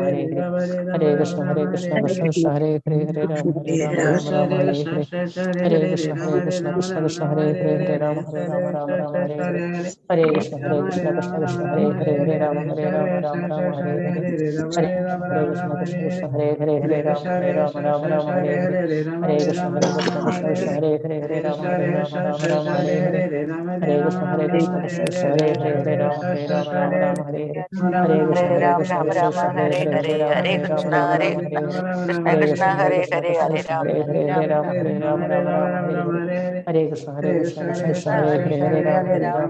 Hare Hare, Hare Krishna Krishna Krishna Hare Hare, Hare Rama Rama Hare Hare, Hare Krishna Krishna Krishna Hare Hare, Hare Rama Rama Hare Hare, Hare Krishna Krishna Krishna Hare Hare, Hare Rama Rama Hare Hare, Hare Krishna Krishna Hare Hare, Hare Rama Rama Hare Hare, Hare Krishna Krishna Hare Hare, Hare Rama Rama Hare Hare, Hare Krishna Krishna Hare Hare, Hare Rama Rama Hare Hare, Hare Krishna Krishna Hare Hare, Hare Rama Rama Hare Hare, Hare Krishna Krishna Krishna Hare Hare, Hare Rama Rama Hare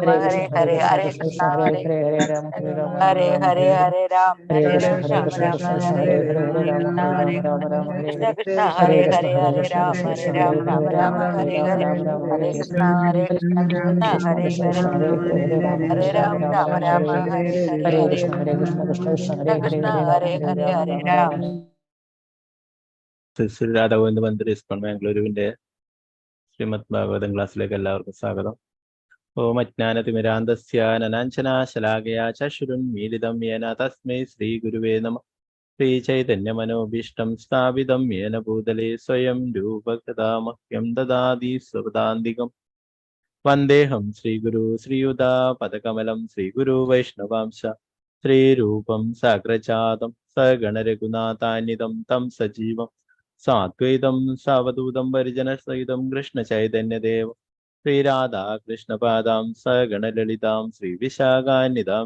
Hare, Hare Krishna Krishna Hare Hare, Hare Rama Rama Hare Hare, Hare Krishna Krishna Hare Hare, Hare Rama Rama Hare Hare, Hare Krishna Krishna Hare Hare, Hare Rama Rama Hare Hare, Hare Krishna Krishna Hare Hare, Hare Rama Rama Hare Hare, Hare Krishna Krishna Hare Hare, Hare Rama Rama Hare Hare, Hare Krishna Krishna Hare Hare, Hare Rama Rama Hare. Shri രാധാഗോവിന്ദ Mandir ISKCON ബാംഗ്ലൂരുവിന്റെ Shrimad Bhagavatam ക്ലാസ്സിലേക്ക് എല്ലാവർക്കും സ്വാഗതം. ഓം അജ്ഞാനതിമിരാന്തസ്യ അനനാഞ്ജനാശലാകയാ ചക്ഷുരുന്മീലിതം യേന തസ്മൈ ശ്രീ ഗുരുവേ നമഃ. ശ്രീ ചൈതന്യമനോഭീഷ്ടം സ്ഥാപിതം യേന ഭൂതലേ സ്വയം രൂപകഥാമഹ്യം ദദാതി സ്വപദാന്തികം. വന്ദേഹം ശ്രീഗുരു ശ്രീയുതാപദകമലം ശ്രീഗുരു വൈഷ്ണവാംശ ശ്രീരൂപം സാഗ്രജാതം സഗണരഘുനാഥാന്വിതം തം സജീവം സാദ്വൈതം സാവധൂതം പരിജനസഹിതം കൃഷ്ണചൈതന്യദേവം ശ്രീരാധാകൃഷ്ണപാദാം സഗണലളിതാം ശ്രീവിശാഖാന്വിതാം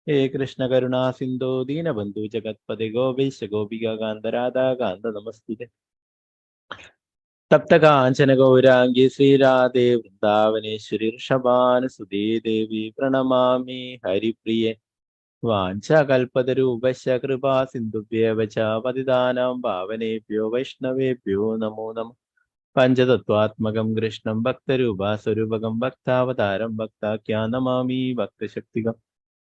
ഹേ കൃഷ്ണ കരുണാ സിന്ധോ ദീനബന്ധു ജഗത്പദേ ഗോപീശ ഗോപികാന്ത രാധാകാന്ത നമസ്തുതേ. തപ്തകാഞ്ചന ഗൗരാംഗി ശ്രീരാധേ വൃന്ദാവനേശ്വരി ഋഷഭാനുസുതേ ദേവി പ്രണമാമി ഹരിപ്രിയേ. വാഞ്ചകൽപതരൂപശ്ച കൃപാ സിന്ധുഭ്യേവ ച പതിതാനാം പാവനേഭ്യോ വൈഷ്ണവേഭ്യോ നമോ നമഃ. പഞ്ചതത്വാത്മകം കൃഷ്ണം ഭക്തരൂപാസ്വരൂപകം ഭക്താവതാരം ഭക്താഖ്യാ നമാമി ഭക്തശക്തികം.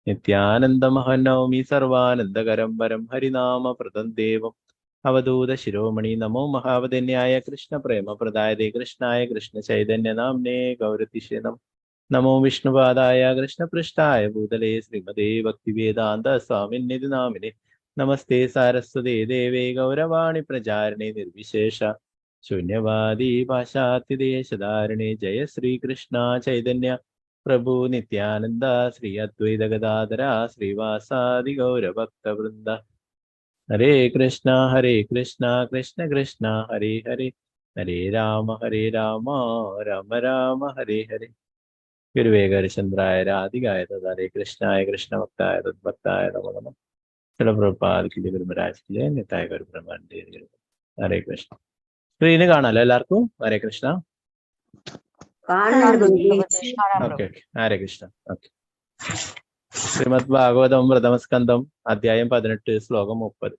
നിത്യാനന്ദമഹം നൗമി സർവാനന്ദകരം പരം ഹരിനാമപ്രദം ദേവം അവധൂത ശിരോമണി. നമോ മഹാവദന്യായ കൃഷ്ണ പ്രേമപ്രദായതേ കൃഷ്ണായ കൃഷ്ണ ചൈതന്യ നാംനേ ഗൗരതിഷേ നമഃ. നമോ വിഷ്ണുപാദായ കൃഷ്ണപൃഷ്ഠായ ഭൂതലേ ശ്രീമതേ ഭക്തിവേദാന്ത സ്വാമിന്നിധി നാമിനെ. നമസ്തേ സാരസ്വതേ ദേവേ ഗൗരവാണി പ്രചാരിണേ നിർവിശേഷ ശൂന്യവാദി പാശ്ചാത്യദേശധാരിണേ. ജയ ശ്രീകൃഷ്ണ ചൈതന്യ പ്രഭു നിത്യാനന്ദ ശ്രീ അദ്വൈത ഗദാധര ശ്രീവാസാദി ഗൗരഭക്തവൃന്ദ. ഹരേ കൃഷ്ണ കൃഷ്ണ കൃഷ്ണ ഹരേ ഹരേ, ഹരേ രാമ രാമ രാമ ഹരേ ഹരേ. ഗുരുവേഗരചന്ദ്രായ രാധികായ ഹരേ കൃഷ്ണായ കൃഷ്ണഭക്തായ തദ്ഭക്തായ നമോ നമഃ. പ്രഭുപാദിക്ക് ഗുരുമരാജിക്ക് നിത്തായ ഗുരുബ്രഹ്മന്റെ ഹരേ കൃഷ്ണ. സ്ക്രീന് കാണാലോ എല്ലാവർക്കും? ഹരേ കൃഷ്ണ. ഓക്കെ, ഹരേ കൃഷ്ണ. ഓക്കെ. ശ്രീമദ് ഭാഗവതം പ്രഥമസ്കന്ധം അധ്യായം 18 ശ്ലോകം 30.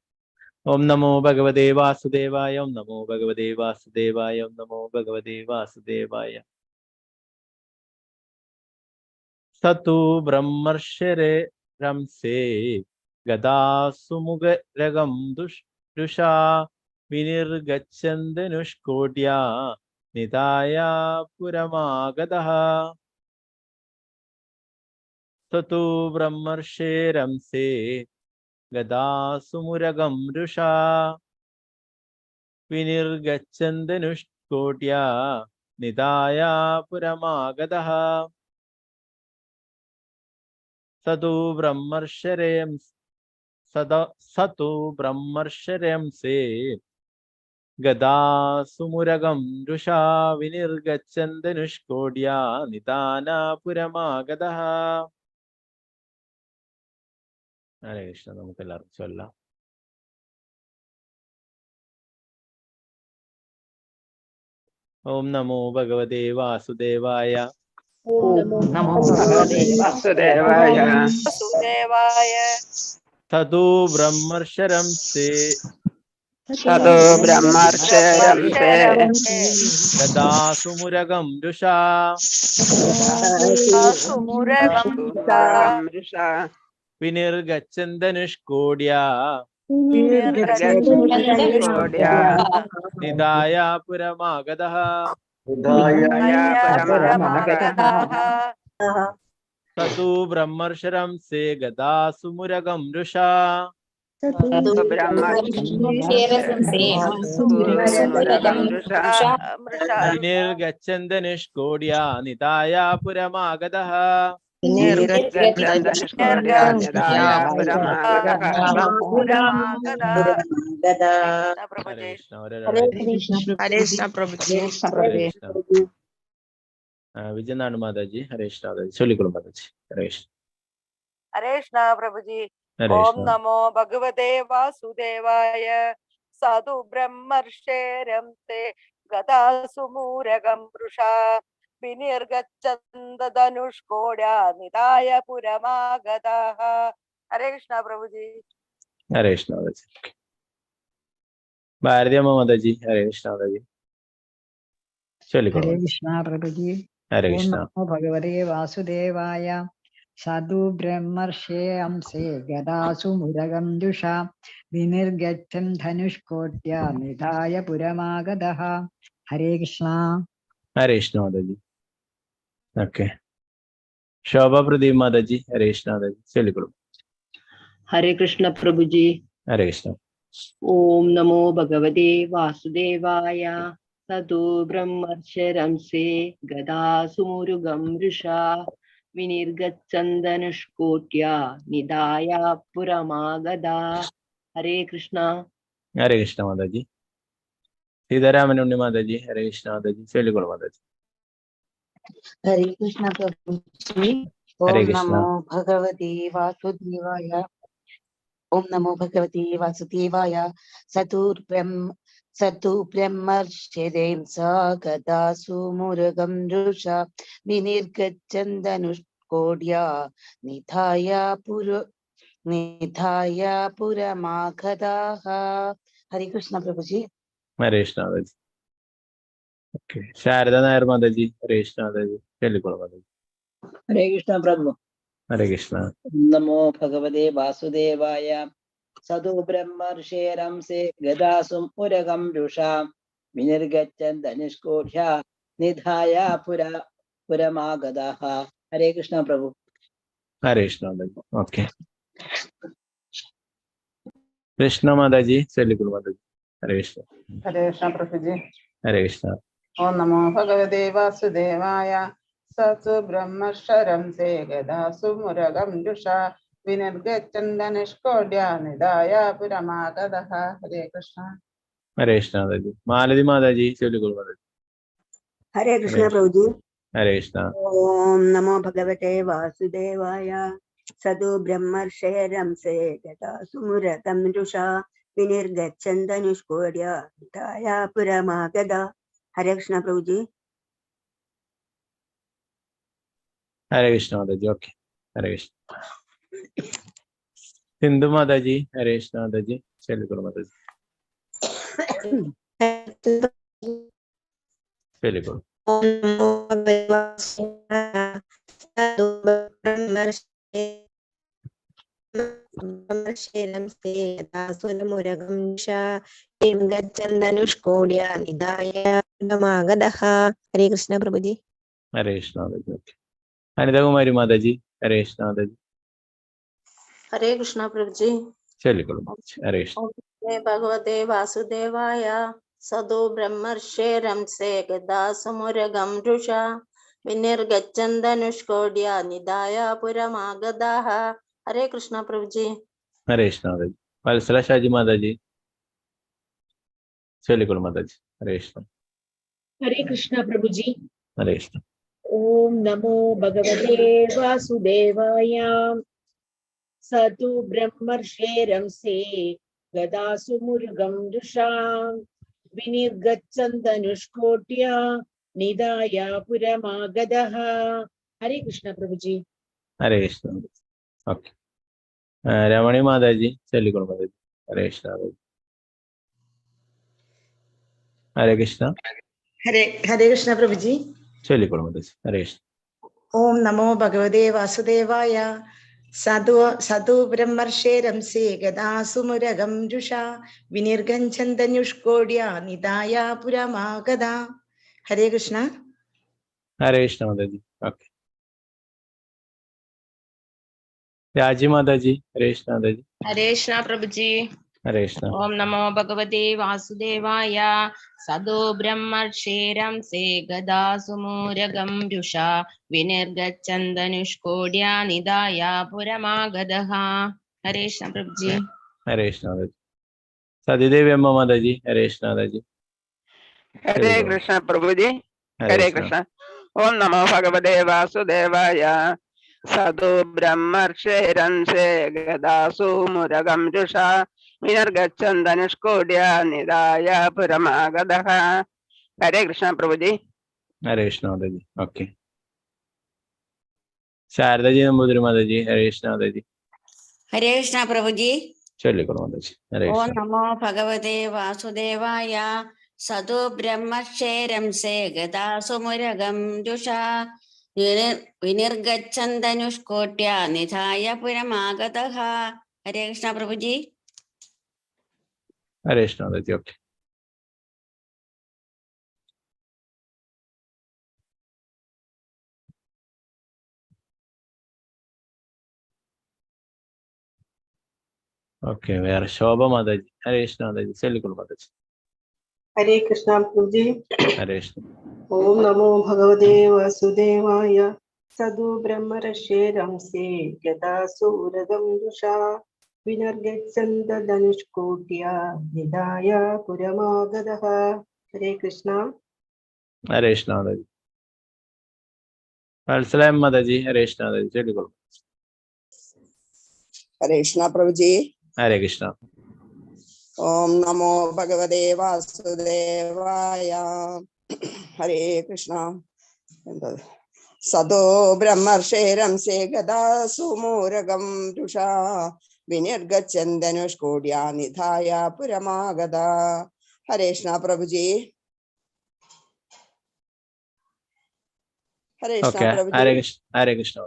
ഓം നമോ ഭഗവതേ വാസുദേവായ, ഓം നമോ ഭഗവതേ വാസുദേവായ, ഓം നമോ ഭഗവതേ വാസുദേവായ. സതു ബ്രഹ്മർഷരേ രംസേ ഗദാസുമുഖരകം ദുഷാ വിനിർഗച്ഛന്തനുഷ്കോട്യാ നിതായ പുരമാഗതഃ. സതു ബ്രഹ്മർഷേ രംസേ ഗദാസുമുരകം രുഷാ വിനിർഗച്ഛന്തനുഷ്കോട്യാ നിതായ പുരമാഗതഃ. സതു ബ്രഹ്മർഷരംസേ ഗദാസുമുരകം രുഷാ വിനിർഗച്ഛന്തനുഷ്കോട്യാ നിതാന പുരമാഗതഃ. ഹരേ കൃഷ്ണ. നമുക്ക് എല്ലാവർക്കും ചൊല്ലാം. ഓം നമോ ഭഗവതേ വാസുദേവായ, നമോ ഭഗവതേ വാസുദേവായ. സതു ബ്രഹ്മർഷരംസേ സദോ ബ്രഹ്മർഷരംസേ ഗദാസുമുരകം രുഷാ വിനിർഗച്ഛന്തനുഷ്കോട്യാ നിതായ പുരമാഗതഃ. सतु ब्रह्मर्षरं से गदा सुमुरगं रुषा विनिर्गच्छन्द निष्कोड्या निधाय पुरमागतः विजयनारायण माताजी हरे कृष्ण माताजी चोलिकुल माताजी हरे कृष्ण हरे कृष्ण प्रभु जी। ओम नमो भगवते वासुदेवाय साधु ब्रह्मर्षेरं ते गदा सुमूरगं वृषा विनिर्गच्छन्द धनुष्कोड्या निधाय पुरमागताः। हरे कृष्ण प्रभु जी। हरे कृष्ण माताजी भारतीय माताजी हरे कृष्ण माताजी चोलिकुल हरे कृष्ण प्रभु जी। हरे ओम कृष्ण नमो भगवते वासुदेवाय साधु ब्रह्मर्षे अंसे गदासु मुरगं जुषा विनिर्गच्छन् धनुष्कोट्या निधाय पुरमागतः। हरे कृष्ण। हरे कृष्ण माताजी ओके शोभा प्रदीप माताजी हरे कृष्ण माताजी चोलिकुल हरे कृष्ण प्रभु जी। हरे कृष्ण ओम नमो भगवते वासुदेवाय सदो ब्रह्मर्षरंसे गदा सुमुरुगं वृषा विनिर्गच्छन्दनुष्कोट्या निधाय पुरमागदा। हरे कृष्ण माताजी सीतारामन माताजी हरे कृष्ण माताजी चोलिकुल माताजी हरे कृष्ण प्रभु जी। हरे ओम कृष्ण नमो भगवते वासुदेवाय। ओम नमो भगवते वासुदेवाय सतु ब्रह्मर्षिरें सा गदासु मुरगं रुषा विनिर्गच्छन्दनुष्कोड्या निधाय पुरमागताः। हरे कृष्ण प्रभु जी। हरे कृष्ण माताजी ओके शारदा नायर माताजी हरे कृष्ण माताजी चोलिकुल माताजी हरे कृष्ण प्रभु। हरे कृष्ण नमो भगवते वासुदेवाय सदु ब्रह्मर्षेरंसे गदासुम उरगं रुषा विनिर्गच्छन् धनुष्कोट्या निधाय पुरमागतः। हरे कृष्ण प्रभु। हरे कृष्ण माताजी ओके कृष्ण माताजी चोलिकुल माताजी हरे कृष्ण हरे कृष्ण प्रभु जी। हरे कृष्ण ओम नमो भगवते वासुदेवाय सतु ब्रह्मशरं से गदासु मुरगं जुषा विनिर्गच्छन् धनुष्कोड्या निधाय पुरमागतः। हरे कृष्ण। हरे कृष्ण माताजी मालती माताजी चोलिकुल माताजी हरे कृष्ण प्रभु जी। हरे कृष्ण ओम नमो भगवते वासुदेवाय सदु ब्रह्मर्षेरं से गदासु मुरगं जुषा विनिर्गच्छन् धनुष्कोड्या निधाय पुरमागतः। हरे कृष्ण प्रभु जी। हरे कृष्ण माताजी ओके हरे कृष्ण सिंधु माताजी हरे कृष्ण माताजी चोलिकुल माताजी चोलिकुल धनुष्कोड्या निधाय पुरमागतः। हरे कृष्ण प्रभु जी। हरे कृष्ण माताजी ओके अनिता कुमारी माताजी हरे कृष्ण माताजी हरे कृष्ण प्रभु जी। चोलिकुल माताजी हरे कृष्ण भगवते वासुदेवाय सदो ब्रह्मर्षेरं से गदासु मुरगं रुषा विनिर्गच्छन् धनुष्कोड्या निधाय पुरमागताः। हरे कृष्ण प्रभु जी। हरे कृष्ण माताजी वत्सला शाजी माताजी चोलिकुल माताजी हरे कृष्ण हरे कृष्ण प्रभु जी। हरे कृष्ण ओम नमो भगवते वासुदेवाय सतु ब्रह्मर्षेरंसे गदासु मुरुगं दुषा विनिर्गच्छन् धनुष्कोट्या निधाय पुरमागतः। हरे कृष्ण प्रभु जी। हरे कृष्ण ओके रमणी माताजी चोलिकुल माताजी हरे कृष्ण हरे कृष्ण हरे हरे कृष्ण प्रभु जी। चोलिकुल माताजी हरे कृष्ण ओम नमो भगवते वासुदेवाय साधु ब्रह्मर्षेरं से गदासु मुरगं जुषा विनिर्गच्छन् धनुष्कोड्या निधाय पुरमागतः। हरे कृष्ण माताजी ओके രാജി മാതാജി. ഹരേ കൃഷ്ണ മാതാജി. ഹരേ കൃഷ്ണ പ്രഭുജി. ഹരേ കൃഷ്ണ. ഓം നമോ ഭഗവതേ വാസുദേവായ. സദോ ബ്രഹ്മർഷേരംസേ ഗദാസുമൂരഗം രുഷാ വിനിർഗച്ഛന്തനുഷ്കോട്യാ നിദായ പുരമാഗതഃ. ഹരേ കൃഷ്ണ പ്രഭുജി. ഹരേ കൃഷ്ണ മാതാജി. സതിദേവി അമ്മ മാതാജി. ഹരേ കൃഷ്ണ മാതാജി. ഹരേ കൃഷ്ണ പ്രഭുജി. ഹരേ കൃഷ്ണ. ഓം നമോ ഭഗവതേ വാസുദേവായ. സദോ ബ്രഹ്മർഷേരംസേ ഗദാസു മുരഗം രുഷാ വിനിർഗച്ഛന്തനുഷ്കോട്യാ നിദായ പുരമാഗതഃ. ഹരേ കൃഷ്ണ പ്രഭുജി. ഹരേ കൃഷ്ണ മാതാജി. ഓക്കെ. ശാരദജി നമ്പൂതിരി മാതാജി. ഹരേ കൃഷ്ണ മാതാജി. ഹരേ കൃഷ്ണ പ്രഭുജി. ചൊല്ലിക്കോളൂ മാതാജി. ഹരേ ഓം കൃഷ്ണ. നമോ ഭഗവതേ വാസുദേവായ. സദോ ബ്രഹ്മക്ഷേരംസേ ഗദാസുമുരഗം രുഷാ വിനിർഗച്ഛന്തനുഷ്കോട്യാ നിധായ പുരമാഗതഃ. ഹരേ കൃഷ്ണ പ്രഭുജി. ഹരേ കൃഷ്ണ മാതാജി. ഓക്കെ. ഓക്കെ. വേറെ ശോഭ മാതാജി. ഹരേ കൃഷ്ണ മാതാജി. ചൊല്ലിക്കോളൂ മാതാജി. ഹരേ കൃഷ്ണ പ്രഭുജി. ഹരേ കൃഷ്ണ. ഓം നമോ ഭഗവതേ വാസുദേവായ. സദു ബ്രഹ്മർഷേരംസേ ഗദാസൂരഗം രുഷാ വിനിർഗച്ഛന്തനുഷ്കോട്യാ നിദായ പുരമാഗതഃ. ഹരേ കൃഷ്ണ. ഹരേ കൃഷ്ണ മാതാജി. വത്സലായം മാതാജി. ഹരേ കൃഷ്ണ മാതാജി. ചൊല്ലിക്കോളൂ. ഹരേ കൃഷ്ണ പ്രഭുജി. ഹരേ കൃഷ്ണ. ഓം നമോ ഭഗവതേ വാസുദേവായ. ഹരേ കൃഷ്ണ. എന്താ സദോ ബ്രഹ്മർഷേരംസേ ഗദാസുമൂരഗം രുഷാ വിനിർഗച്ഛന്തനുഷ്കോട്യാ നിധായ പുരമാഗത. ഹരേ കൃഷ്ണ പ്രഭുജി. ഹരേ കൃഷ്ണ ഓക്കെ. പ്രഭുജി. ഹരേ കൃഷ്ണ. ഹരേ കൃഷ്ണ.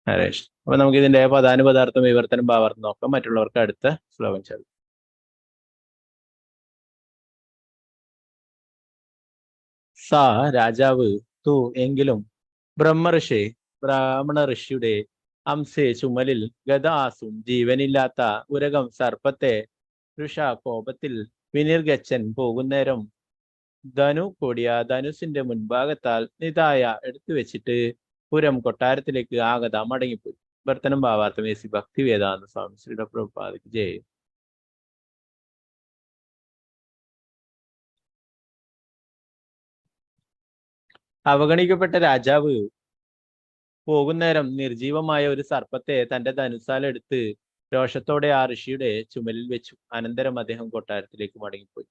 ഹരേ കൃഷ്ണ. അപ്പൊ നമുക്ക് ഇതിന്റെ പദാനുപദാർത്ഥം വിവർത്തനം ഭാവാർത്ഥം നോക്കാം. മറ്റുള്ളവർക്ക് അടുത്ത ശ്ലോകം ചൊല്ലും. സാ രാജാവ് തു എങ്കിലും ബ്രഹ്മഋഷി ബ്രാഹ്മണ ഋഷിയുടെ അംശേ ചുമലിൽ ഗദാസും ജീവനില്ലാത്ത ഉരകം സർപ്പത്തെ ഋഷ കോപത്തിൽ വിനിർഗച്ഛൻ പോകുന്നേരം ധനു കൊടിയ ധനുസിന്റെ മുൻഭാഗത്താൽ നിതായ എടുത്തു വെച്ചിട്ട് പുരം കൊട്ടാരത്തിലേക്ക് ആഗത മടങ്ങിപ്പോയി. വർത്തനം ഭാവാർത്ഥം എസി ഭക്തി വേദാന്ത സ്വാമി ശ്രീ പ്രഭുപാദക്ക് ജയ്. അവഗണിക്കപ്പെട്ട രാജാവ് പോകുന്നേരം നിർജീവമായ ഒരു സർപ്പത്തെ തന്റെ ധനുസാലെടുത്ത് രോഷത്തോടെ ആ ഋഷിയുടെ ചുമലിൽ വെച്ചു. അനന്തരം അദ്ദേഹം കൊട്ടാരത്തിലേക്ക് മടങ്ങിപ്പോയി.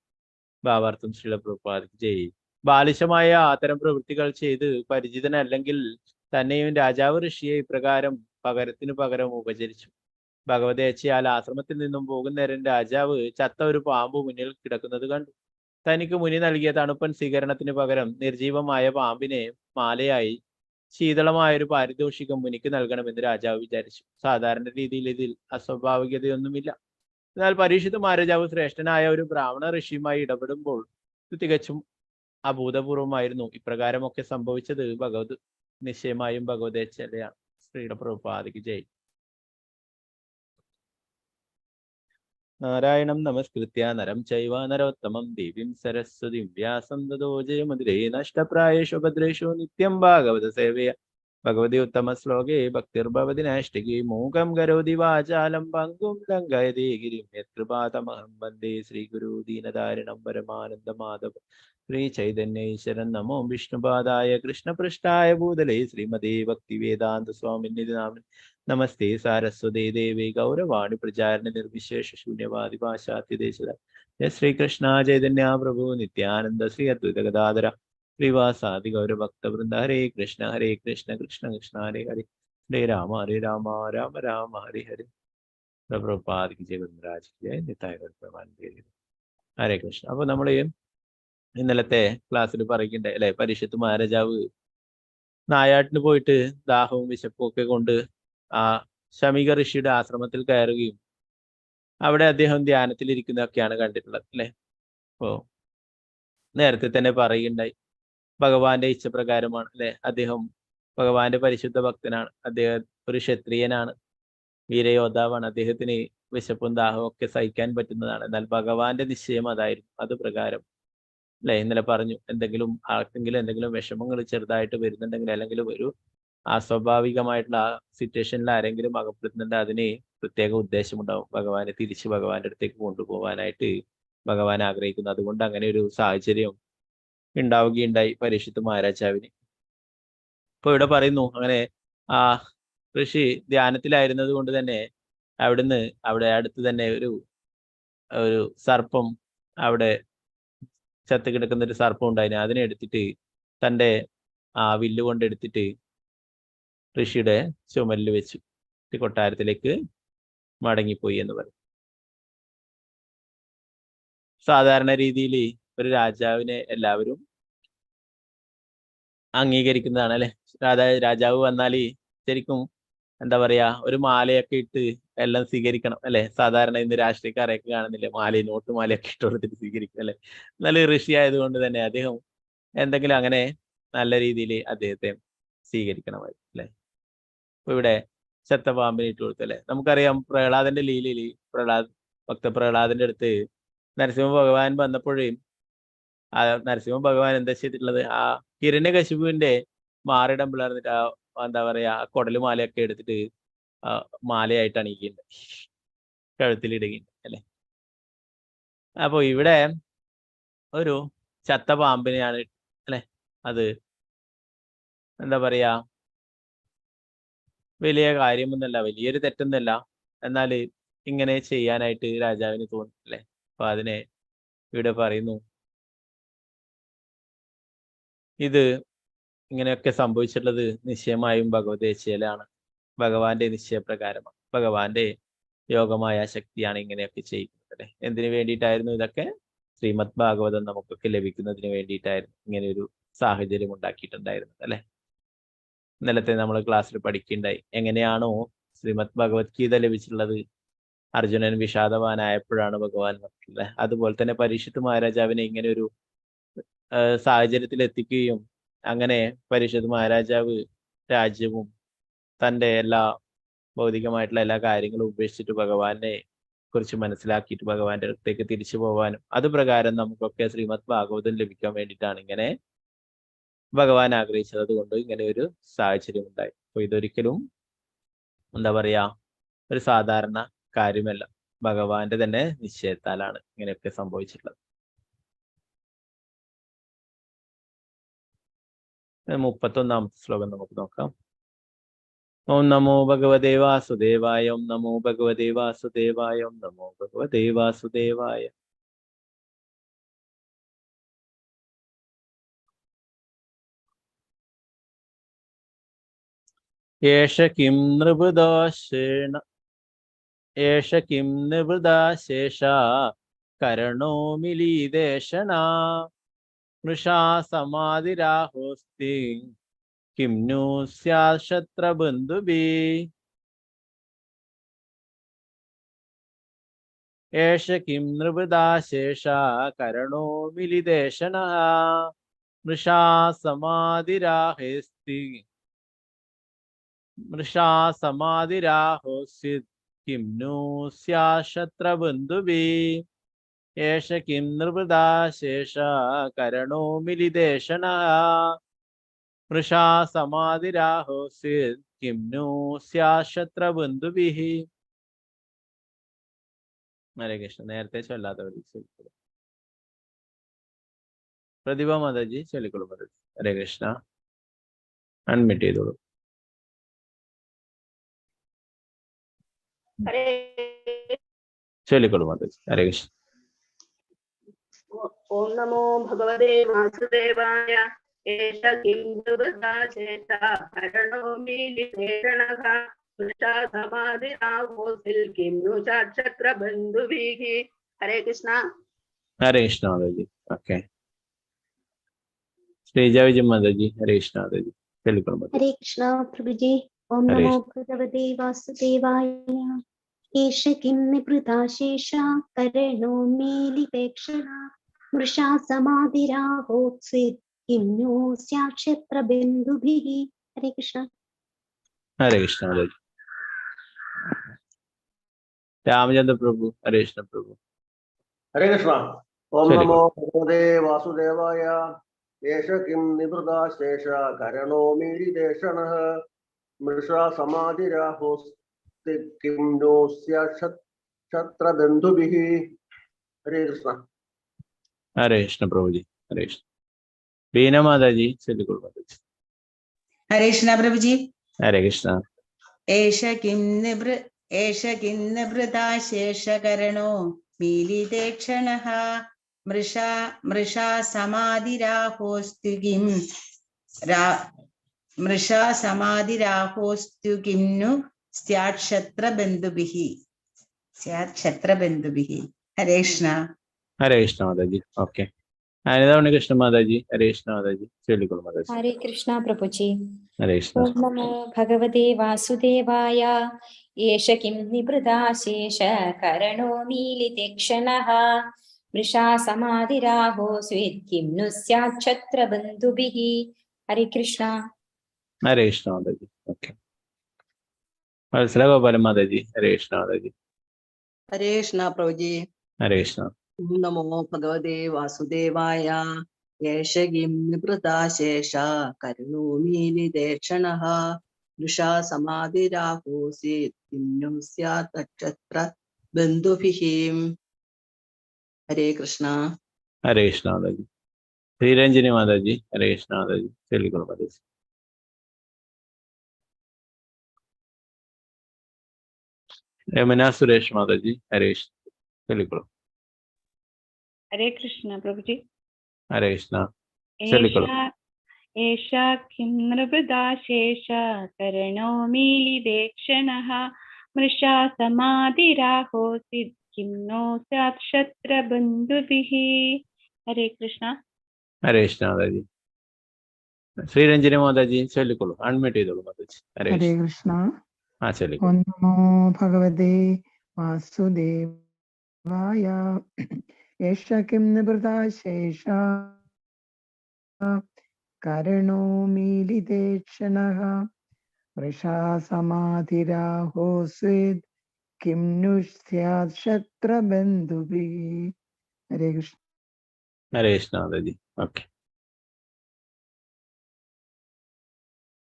ഭാവാർത്ഥം ശ്രീല പ്രഭുപാദക്ക് ജയ്. ബാലിശമായ അത്തരം പ്രവൃത്തികൾ ചെയ്ത് പരിചിതനല്ലെങ്കിൽ തന്നെയും രാജാവ് ഋഷിയെ ഇപ്രകാരം പകരത്തിനു പകരം ഉപചരിച്ചു. ഭഗവതേച്ഛയാൽ ആശ്രമത്തിൽ നിന്നും പോകുന്നേരം രാജാവ് ചത്ത ഒരു പാമ്പ് മുന്നിൽ കിടക്കുന്നത് കണ്ടു. തനിക്ക് മുനി നൽകിയ തണുപ്പൻ സ്വീകരണത്തിന് പകരം നിർജീവമായ പാമ്പിനെ മാലയായി ശീതളമായൊരു പാരിതോഷികം മുനിക്ക് നൽകണമെന്ന് രാജാവ് വിചാരിച്ചു. സാധാരണ രീതിയിൽ ഇതിൽ അസ്വാഭാവികതയൊന്നുമില്ല. എന്നാൽ പരീക്ഷിത് മഹാരാജാവ് ശ്രേഷ്ഠനായ ഒരു ബ്രാഹ്മണ ഋഷിയുമായി ഇടപെടുമ്പോൾ ഇത് തികച്ചും അഭൂതപൂർവമായിരുന്നു. ഇപ്രകാരമൊക്കെ സംഭവിച്ചത് ഭഗവത് നിശ്ചയമായും ഭഗവതേച്ഛയാണ്. ശ്രീയുടെ പ്രഭുപാദക്ക് ജയ്. നാരായണം നമസ്കൃത്യ നരം ചൈവ നരോത്തമം ദേവീം സരസ്വതിം വ്യാസം തതോ ജയമുദ്രേ നഷ്ടപ്രായേഷു ഭദ്രേഷു നിത്യം ഭാഗവത സേവയ. ഭഗവതി ഉത്തമ ശ്ലോകേ ഭക്തിർഭവതി നൈഷ്ഠികി മൂകം കരോതി വാചാലം പങ്കും ലംഘയതേ ഗിരിം യത്കൃപാതമഹം വന്ദേ ശ്രീഗുരു ദീനധാരിണം പരമാനന്ദ മാധവ ശ്രീ ചൈതന്യ ഈശ്വരൻ. നമോ വിഷ്ണുപാദായ കൃഷ്ണപൃഷ്ഠായ ഭൂതലേ ശ്രീമതേ ഭക്തി വേദാന്ത സ്വാമിനി നാമൻ. നമസ്തേ സാരസ്വതേ ദേവി ഗൗരവാണി പ്രചാരണ നിർവിശേഷ ശൂന്യവാദി ഭാഷാത്യദേശ. ജയ ശ്രീകൃഷ്ണ ചൈതന്യ പ്രഭു നിത്യാനന്ദ ശ്രീ അദ്വൈത ഗദാധര ശ്രീവാസാദി ഗൗരഭക്തവൃന്ദ. ഹരേ കൃഷ്ണ കൃഷ്ണ കൃഷ്ണ ഹരേ ഹരേ. ഹരേ രാമ രാമ രാമ ഹരേ ഹരേ. പ്രഭുപാദ് ജയ ഗുരുരാജ് ജയ നിതായ. ഹരേ കൃഷ്ണ. അപ്പൊ നമ്മൾ ഇന്നലത്തെ ക്ലാസ്സിൽ പറയുന്നുണ്ട് അല്ലെ, പരീക്ഷത്ത് മഹാരാജാവ് നായാട്ടിന് പോയിട്ട് ദാഹവും വിശപ്പും ഒക്കെ കൊണ്ട് ആ ശമിക ഋഷിയുടെ ആശ്രമത്തിൽ കയറുകയും അവിടെ അദ്ദേഹം ധ്യാനത്തിലിരിക്കുന്നതൊക്കെയാണ് കണ്ടിട്ടുള്ളത് അല്ലെ. അപ്പോ നേരത്തെ തന്നെ പറയുകയുണ്ടായി ഭഗവാന്റെ ഇച്ഛപ്രകാരമാണ് അല്ലെ, അദ്ദേഹം ഭഗവാന്റെ പരിശുദ്ധ ഭക്തനാണ്. ഒരു ക്ഷത്രിയനാണ്, വീരയോദ്ധാവാണ്. അദ്ദേഹത്തിന് വിശപ്പും ദാഹവും ഒക്കെ സഹിക്കാൻ പറ്റുന്നതാണ്. എന്നാൽ ഭഗവാന്റെ നിശ്ചയം അതായിരുന്നു. അത് പ്രകാരം അല്ലെ, ഇന്നലെ പറഞ്ഞു, ആർക്കെങ്കിലും എന്തെങ്കിലും വിഷമങ്ങൾ ചെറുതായിട്ട് വരുന്നുണ്ടെങ്കിൽ, അല്ലെങ്കിൽ ഒരു അസ്വാഭാവികമായിട്ടുള്ള ആ സിറ്റുവേഷനിൽ ആരെങ്കിലും അകപ്പെടുന്നുണ്ട്, അതിന് പ്രത്യേക ഉദ്ദേശമുണ്ടാവും. ഭഗവാനെ തിരിച്ച് ഭഗവാന്റെ അടുത്തേക്ക് കൊണ്ടുപോകാനായിട്ട് ഭഗവാൻ ആഗ്രഹിക്കുന്നു. അതുകൊണ്ട് അങ്ങനെ ഒരു സാഹചര്യം ഉണ്ടാവുകയുണ്ടായി പരീക്ഷിത്ത് മഹാരാജാവിന്. ഇപ്പൊ ഇവിടെ പറയുന്നു, അങ്ങനെ ആ ഋഷി ധ്യാനത്തിലായിരുന്നത് കൊണ്ട് തന്നെ അവിടെ അടുത്ത് തന്നെ ഒരു സർപ്പം, അവിടെ ചത്ത് കിടക്കുന്ന ഒരു സർപ്പം ഉണ്ടായിന്. അതിനെ എടുത്തിട്ട് തൻ്റെ ആ വില്ലുകൊണ്ട് എടുത്തിട്ട് ഋഷിയുടെ ചുമലിൽ വെച്ചു കൊട്ടാരത്തിലേക്ക് മടങ്ങിപ്പോയി എന്ന് പറയും. സാധാരണ രീതിയിൽ ഒരു രാജാവിനെ എല്ലാവരും അംഗീകരിക്കുന്നതാണ് അല്ലെ. രാജാവ് വന്നാൽ ശരിക്കും എന്താ പറയാ, ഒരു മാലയൊക്കെ ഇട്ട് എല്ലാം സ്വീകരിക്കണം അല്ലെ. സാധാരണ ഇന്ന് രാഷ്ട്രീയക്കാരെയൊക്കെ കാണുന്നില്ലേ, നോട്ട് മാലയൊക്കെ ഇട്ട് കൊടുത്തിട്ട് സ്വീകരിക്കും അല്ലെ. നല്ല ഋഷി ആയതുകൊണ്ട് തന്നെ അദ്ദേഹം എന്തെങ്കിലും അങ്ങനെ നല്ല രീതിയിൽ അദ്ദേഹത്തെ സ്വീകരിക്കണമായിരുന്നു അല്ലെ. ഇപ്പൊ ഇവിടെ ചത്തപാമ്പിനെ ഇട്ട് കൊടുത്തു അല്ലെ. നമുക്കറിയാം പ്രഹ്ലാദന്റെ ലീലയിൽ ഭക്ത പ്രഹ്ലാദന്റെ അടുത്ത് നരസിംഹ ഭഗവാൻ വന്നപ്പോഴേ നരസിംഹ ഭഗവാൻ എന്താ ചെയ്തിട്ടുള്ളത്, ആ ഹിരണ്യകശിപുവിന്റെ മാറിടം പിളർന്നിട്ട് എന്താ പറയാ, കൊടലുമാലയൊക്കെ എടുത്തിട്ട് മാലയായിട്ട് അണിയിക്കുന്നുണ്ട്, കഴുത്തിലിടുകയുണ്ട് അല്ലെ. അപ്പൊ ഇവിടെ ഒരു ചത്ത പാമ്പിനെയാണ് അല്ലെ, അത് എന്താ പറയാ, വലിയ കാര്യമൊന്നുമല്ല, വലിയൊരു തെറ്റൊന്നുമല്ല. എന്നാൽ ഇങ്ങനെ ചെയ്യാനായിട്ട് രാജാവിന് തോന്നി അല്ലെ. അപ്പൊ അതിനെ ഇവിടെ പറയുന്നു, ഇത് ഇങ്ങനെയൊക്കെ സംഭവിച്ചിട്ടുള്ളത് നിശ്ചയമായും ഭഗവതേച്ഛയിലാണ്, ഭഗവാന്റെ നിശ്ചയപ്രകാരമാണ്, ഭഗവാന്റെ യോഗമായ ശക്തിയാണ് ഇങ്ങനെയൊക്കെ ചെയ്യുന്നത് അല്ലെ. എന്തിനു വേണ്ടിയിട്ടായിരുന്നു ഇതൊക്കെ? ശ്രീമദ് ഭാഗവതം നമുക്കൊക്കെ ലഭിക്കുന്നതിന് വേണ്ടിയിട്ടായിരുന്നു ഇങ്ങനെ ഒരു സാഹചര്യം ഉണ്ടാക്കിയിട്ടുണ്ടായിരുന്നത് അല്ലെ. ഇന്നലത്തെ നമ്മൾ ക്ലാസ്സിൽ പഠിക്കുകയുണ്ടായി, എങ്ങനെയാണോ ശ്രീമദ് ഭഗവത്ഗീത ലഭിച്ചിട്ടുള്ളത്, അർജുനൻ വിഷാദവാനായപ്പോഴാണ് ഭഗവാൻ വന്നിട്ടുള്ളത്. അതുപോലെ തന്നെ പരീക്ഷിത്ത് മഹാരാജാവിനെ ഇങ്ങനെ ഒരു സാഹചര്യത്തിൽ എത്തിക്കുകയും അങ്ങനെ പരീക്ഷിത്ത് മഹാരാജാവ് രാജ്യവും തൻ്റെ എല്ലാ ഭൗതികമായിട്ടുള്ള എല്ലാ കാര്യങ്ങളും ഉപേക്ഷിച്ചിട്ട് ഭഗവാനെ കുറിച്ച് മനസ്സിലാക്കിയിട്ട് ഭഗവാന്റെ അടുത്തേക്ക് തിരിച്ചു പോകാനും അത് പ്രകാരം നമുക്കൊക്കെ ശ്രീമദ് ഭാഗവതം ലഭിക്കാൻ വേണ്ടിയിട്ടാണ് ഇങ്ങനെ ഭഗവാൻ ആഗ്രഹിച്ചത്. അതുകൊണ്ട് ഇങ്ങനെ ഒരു സാഹചര്യം ഉണ്ടായി. അപ്പൊ ഇതൊരിക്കലും എന്താ പറയാ, ഒരു സാധാരണ കാര്യമല്ല, ഭഗവാന്റെ തന്നെ നിശ്ചയത്താലാണ് ഇങ്ങനെയൊക്കെ സംഭവിച്ചിട്ടുള്ളത്. 31ാമത്തെ ശ്ലോകം നമുക്ക് നോക്കാം. ഓം നമോ ഭഗവതേ വാസുദേവായ, ഓം നമോ ഭഗവതേ വാസുദേവായ, ഓം നമോ ഭഗവതേ വാസുദേവായ. ഏഷ കിം നിവൃദാശേഷ കരണോ മിലീദേശന മൃഷാ സമാധിരാഹോസ്തി കിം നു സ്യാത് ശത്രബന്ധുഭിഃ. ഏഷ കിം നൃപദാശേഷ കരണോ മിലിദേശന മൃഷാ സമാധിരാഹോസ്തി കിം നു സ്യാത് ശത്രബന്ധുഭിഃ. ഏഷ കിം നൃപദാശേഷ കരണോ മിലിദേശന മൃഷാ സമാധിരാഹോസ്തി കിം നു സ്യാത് ശത്രബന്ധുഭിഃ. ഹരേ കൃഷ്ണ. നേരത്തെ ചൊല്ലാത്തവർ ചൊല്ലിക്കൊള്ളു. പ്രതിഭ മാതാജി ചൊല്ലിക്കൊള്ളു മാതാജി. ഹരേ കൃഷ്ണ. അൺമ്യൂട്ട് ചെയ്തോളൂ. ചൊല്ലിക്കൊള്ളു മാതാജി. ഹരേ കൃഷ്ണ. ഓം നമോ ഭഗവതേ വാസുദേവായ. ഏഷ കിം നൃപദാശേഷ കരണോ മിലിദേശനഃ മൃഷാ സമാധിരാഹോസ്തി കിം നു സ്യാത് ശത്രബന്ധുഭിഃ. ഹരേ കൃഷ്ണ. ഹരേ കൃഷ്ണ മാതാജി. ഓക്കെ. ശ്രീജ വിജയ മാതാജി. ഹരേ കൃഷ്ണ മാതാജി. ചൊല്ലിക്കൊള്ളു മാതാജി. ഹരേ കൃഷ്ണ പ്രഭുജി. ഓം നമോ ഭഗവതേ വാസുദേവായ. ഏഷ കിം നിവൃദാശേഷ കരണോ മിലിദേശന മൃഷാ സമാധിരാഹോസ്തി കിം നു സ്യാത് ശത്രബന്ധുഭിഃ. ഹരേ കൃഷ്ണ. ഹരേ കൃഷ്ണ മാതാജി. രാമചന്ദ്ര പ്രഭു. ഹരേ കൃഷ്ണ പ്രഭു. ഹരേ കൃഷ്ണ. ഓം ശരി. നമോ ഭഗവതേ വാസുദേവായ. യേശ കിം നിവൃതാ ശേഷ കരണോ മീലിദേശണഃ മൃഷാ സമാധിരാഹോസ്തി കിം നോ ക്ഷത്രബന്ധുഭിഃ. ഹരേ കൃഷ്ണ. ഹരേ കൃഷ്ണ പ്രഭുജി. ഹരേ കൃഷ്ണ. ബീന മാതാജി ചൊല്ലിക്കൊള്ളു മാതാജി. ഹരേ കൃഷ്ണ പ്രഭുജി. ഹരേ കൃഷ്ണ. ഏഷ കിം നിവൃതാ ശേഷകരണോ മീലിതേക്ഷണഃ മൃഷാ സമാധിരാഹോസ്തു കിം नु സ്യാക്ഷത്രബന്ധുഭിഃ. ഹരേ കൃഷ്ണ. ഹരേ കൃഷ്ണ മാതാജി. ഓക്കെ. അനിത ഉണ്ണികൃഷ്ണ മാതാജി. ഹരേ കൃഷ്ണ മാതാജി ചൊല്ലിക്കൊള്ളു മാതാജി. ഹരേ കൃഷ്ണ പ്രഭുജി. ഹരേ കൃഷ്ണ. ഓം നമോ ഭഗവതേ വാസുദേവായ. യേശ കിം നിവൃതാശേഷ കരണോ മീലിതേക്ഷണഃ മൃഷാ സമാധിരാഹോസ്വിത് കിം नु സ്യാക്ഷത്രബന്ധുഭിഃ. ഹരേ കൃഷ്ണ. ഹരേ കൃഷ്ണ മാതാജി. ഓക്കെ. വത്സല ഗോപാലൻ മാതാജി. ഹരേ കൃഷ്ണ മാതാജി. ഹരേ കൃഷ്ണ പ്രഭുജി. ഹരേ കൃഷ്ണ. ഓം നമോ ഭഗവതേ വാസുദേവായ. യേശ കിം നിവൃതാ ശേഷ കരുണോ മീലിദേക്ഷണഃ വൃഷാ സമാധിരാഹോസി കിം नु സ്യാക്ഷത്രബന്ധുഭിഃ. ഹരേ കൃഷ്ണ. ഹരേ കൃഷ്ണ മാതാജി. ശ്രീരഞ്ജിനി മാതാജി. ഹരേ കൃഷ്ണ മാതാജി ചൊല്ലിക്കൊള്ളു മാതാജി. രമന സുരേഷ് മാതാജി. ഹരേ കൃഷ്ണ ചൊല്ലിക്കൊള്ളു. ഹരേ കൃഷ്ണ പ്രഭുജി. ഹരേ കൃഷ്ണ ചൊല്ലിക്കൊള്ളു. ഏഷ കിം നൃപൃതാ ശേഷ കരണോ മീലിദേക്ഷണഃ മൃഷാ സമാധിരാഹോസി കിം നോ സ്യാക്ഷത്രബന്ധുഭിഃ. ഹരേ കൃഷ്ണ. ഹരേ കൃഷ്ണ മാതാജി. ശ്രീരഞ്ജിനി മാതാജി ചൊല്ലിക്കൊള്ളു. അൺമ്യൂട്ട് ചെയ്തോളൂ മാതാജി. ഹരേ ഹരേ കൃഷ്ണ. കൃഷ്ണ. ആ ചൊല്ലിക്കൊള്ളു. ഓം നമോ ഭഗവതേ വാസുദേവായ. യേശ കിം നിവൃതാ ശേഷ കരണോ മീലിതേക്ഷണഃ വൃഷാ സമാധിരാഹോസ്വിത് കിം नु സ്യാക്ഷത്രബന്ധുഭിഃ. ഹരേ കൃഷ്ണ. ഹരേ കൃഷ്ണ മാതാജി. ഓക്കെ.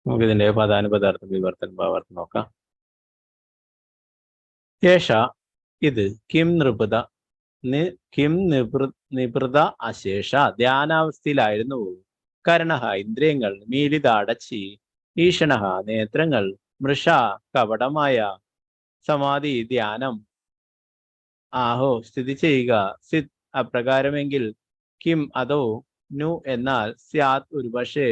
നമുക്ക് ഇതിന്റെ പദാനുപദാർത്ഥം വിവർത്തനം ഭാവാർത്ഥം നോക്കാം. യേശ ഇത് കിം നിവൃത അശേഷ ധ്യാനാവസ്ഥയിലായിരുന്നു. കരണഃ ഇന്ദ്രിയങ്ങൾ, മീലിത അടച്ചി, ഈഷണഃ നേത്രങ്ങൾ, മൃഷ കപടമായ, സമാധി ധ്യാനം, ആഹോ സ്ഥിതി ചെയ്യുക, സിത് അപ്രകാരമെങ്കിൽ, കിം അതോ, നു എന്നാൽ, സ്യാത് ഒരുപക്ഷെ,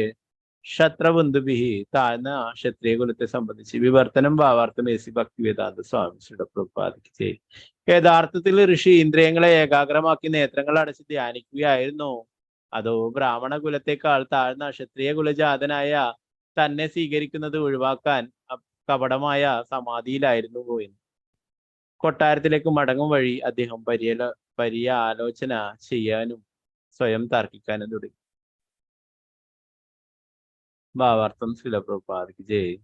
ക്ഷത്രബന്ധുഭിഹി താഴ്ന്ന ക്ഷത്രിയ കുലത്തെ സംബന്ധിച്ച്. വിവർത്തനം ഭാവാർത്ഥം എ സി ഭക്തിവേദാന്ത സ്വാമി ശ്രീയുടെ പ്രഭുപാദിക്ക് ചെയ്യും. യഥാർത്ഥത്തിൽ ഋഷി ഇന്ദ്രിയങ്ങളെ ഏകാഗ്രമാക്കി നേത്രങ്ങൾ അടച്ച് ധ്യാനിക്കുകയായിരുന്നു. അതോ ബ്രാഹ്മണ കുലത്തെക്കാൾ താഴ്ന്ന ക്ഷത്രിയ കുലജാതനായ തന്നെ സ്വീകരിക്കുന്നത് ഒഴിവാക്കാൻ കപടമായ സമാധിയിലായിരുന്നു പോയി. കൊട്ടാരത്തിലേക്ക് മടങ്ങും വഴി അദ്ദേഹം പര്യാലോചന ചെയ്യാനും സ്വയം തർക്കിക്കാനും തുടങ്ങി. ഭാവാർത്ഥം ശ്രീല പ്രഭുപാദിക്ക് ജയ്.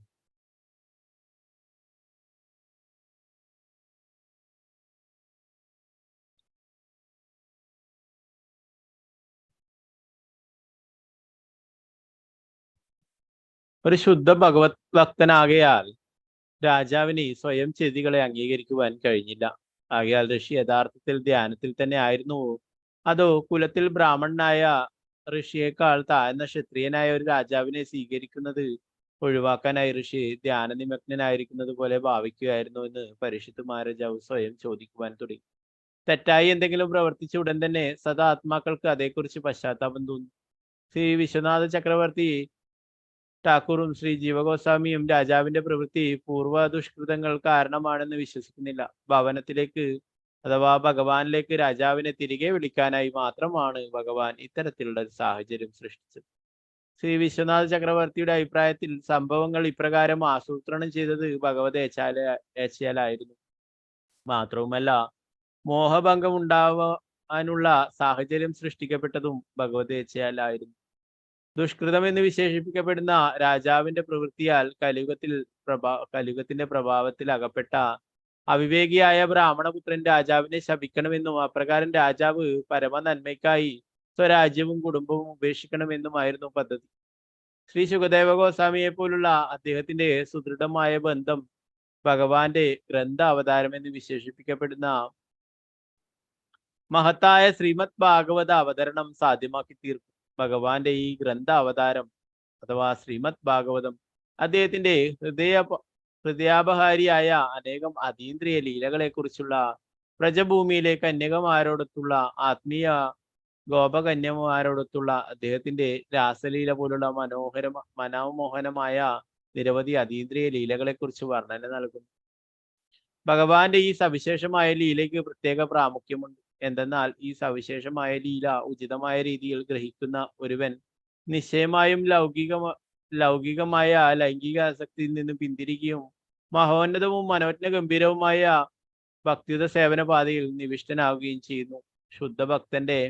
ഒരു ശുദ്ധ ഭഗവത് ഭക്തനാകയാൽ രാജാവിന് സ്വയം ചെയ്തികളെ അംഗീകരിക്കുവാൻ കഴിഞ്ഞില്ല. ആകയാൽ ഋഷി യഥാർത്ഥത്തിൽ ധ്യാനത്തിൽ തന്നെ ആയിരുന്നു. അതോ കുലത്തിൽ ബ്രാഹ്മണനായ ഋഷിയേക്കാൾ താഴ്ന്ന ക്ഷത്രിയനായ ഒരു രാജാവിനെ സ്വീകരിക്കുന്നത് ഒഴിവാക്കാനായി ഋഷി ധ്യാനനിമഗ്നനായിരിക്കുന്നത് പോലെ ഭാവിക്കുകയായിരുന്നു എന്ന് പരിഷത്ത് മഹാരാജാവ് സ്വയം ചോദിക്കുവാൻ തുടങ്ങി. തെറ്റായി എന്തെങ്കിലും പ്രവർത്തിച്ച ഉടൻ തന്നെ സദാ ആത്മാക്കൾക്ക് അതേക്കുറിച്ച് പശ്ചാത്താപം തോന്നി. ശ്രീ വിശ്വനാഥ ചക്രവർത്തി ഠാക്കൂറും ശ്രീ ജീവഗോസ്വാമിയും രാജാവിന്റെ പ്രവൃത്തി പൂർവ്വ ദുഷ്കൃതങ്ങൾ കാരണമാണെന്ന് വിശ്വസിക്കുന്നില്ല. ഭവനത്തിലേക്ക് അഥവാ ഭഗവാനിലേക്ക് രാജാവിനെ തിരികെ വിളിക്കാനായി മാത്രമാണ് ഭഗവാൻ ഇത്തരത്തിലുള്ള ഒരു സാഹചര്യം സൃഷ്ടിച്ചത്. ശ്രീ വിശ്വനാഥ ചക്രവർത്തിയുടെ അഭിപ്രായത്തിൽ സംഭവങ്ങൾ ഇപ്രകാരം ആസൂത്രണം ചെയ്തത് ഭഗവത് ഏച്ഛയാലായിരുന്നു. മാത്രവുമല്ല, മോഹഭംഗം ഉണ്ടാവാനുള്ള സാഹചര്യം സൃഷ്ടിക്കപ്പെട്ടതും ഭഗവത് ഏച്ഛയാലായിരുന്നു. ദുഷ്കൃതം എന്ന് വിശേഷിപ്പിക്കപ്പെടുന്ന രാജാവിന്റെ പ്രവൃത്തിയാൽ കലിയുഗത്തിന്റെ പ്രഭാവത്തിൽ അകപ്പെട്ട അവിവേകിയായ ബ്രാഹ്മണപുത്രൻ രാജാവിനെ ശപിക്കണമെന്നും അപ്രകാരം രാജാവ് പരമ നന്മയ്ക്കായി സ്വരാജ്യവും കുടുംബവും ഉപേക്ഷിക്കണമെന്നുമായിരുന്നു പദ്ധതി. ശ്രീ ശുകദേവ ഗോസ്വാമിയെ പോലുള്ള അദ്ദേഹത്തിന്റെ സുദൃഢമായ ബന്ധം ഭഗവാന്റെ ഗ്രന്ഥ അവതാരം എന്ന് വിശേഷിപ്പിക്കപ്പെടുന്ന മഹത്തായ ശ്രീമദ് ഭാഗവത അവതരണം സാധ്യമാക്കി തീർക്കും. ഭഗവാന്റെ ഈ ഗ്രന്ഥ അവതാരം അഥവാ ശ്രീമദ് ഭാഗവതം അദ്ദേഹത്തിന്റെ ഹൃദയാപഹാരിയായ അനേകം അതീന്ദ്രിയ ലീലകളെ കുറിച്ചുള്ള പ്രജഭൂമിയിലെ കന്യകമാരോടൊത്തുള്ള ആത്മീയ ഗോപകന്യമാരോടൊത്തുള്ള അദ്ദേഹത്തിന്റെ രാസലീല പോലുള്ള മനോമോഹനമായ നിരവധി അതീന്ദ്രിയ ലീലകളെ കുറിച്ച് വർണ്ണന നൽകുന്നു. ഭഗവാന്റെ ഈ സവിശേഷമായ ലീലയ്ക്ക് പ്രത്യേക പ്രാമുഖ്യമുണ്ട്. എന്തെന്നാൽ ഈ സവിശേഷമായ ലീല ഉചിതമായ രീതിയിൽ ഗ്രഹിക്കുന്ന ഒരുവൻ നിശ്ചയമായും ലൗകികമായ ലൈംഗിക ആസക്തിയിൽ നിന്ന് പിന്തിരിക്കുകയും മഹോന്നതവും മനോജ്ഞ ഗംഭീരവുമായ ഭക്തിയുത സേവന പാതയിൽ നിവിഷ്ടനാവുകയും ചെയ്യുന്നു. ശുദ്ധഭക്തന്റെ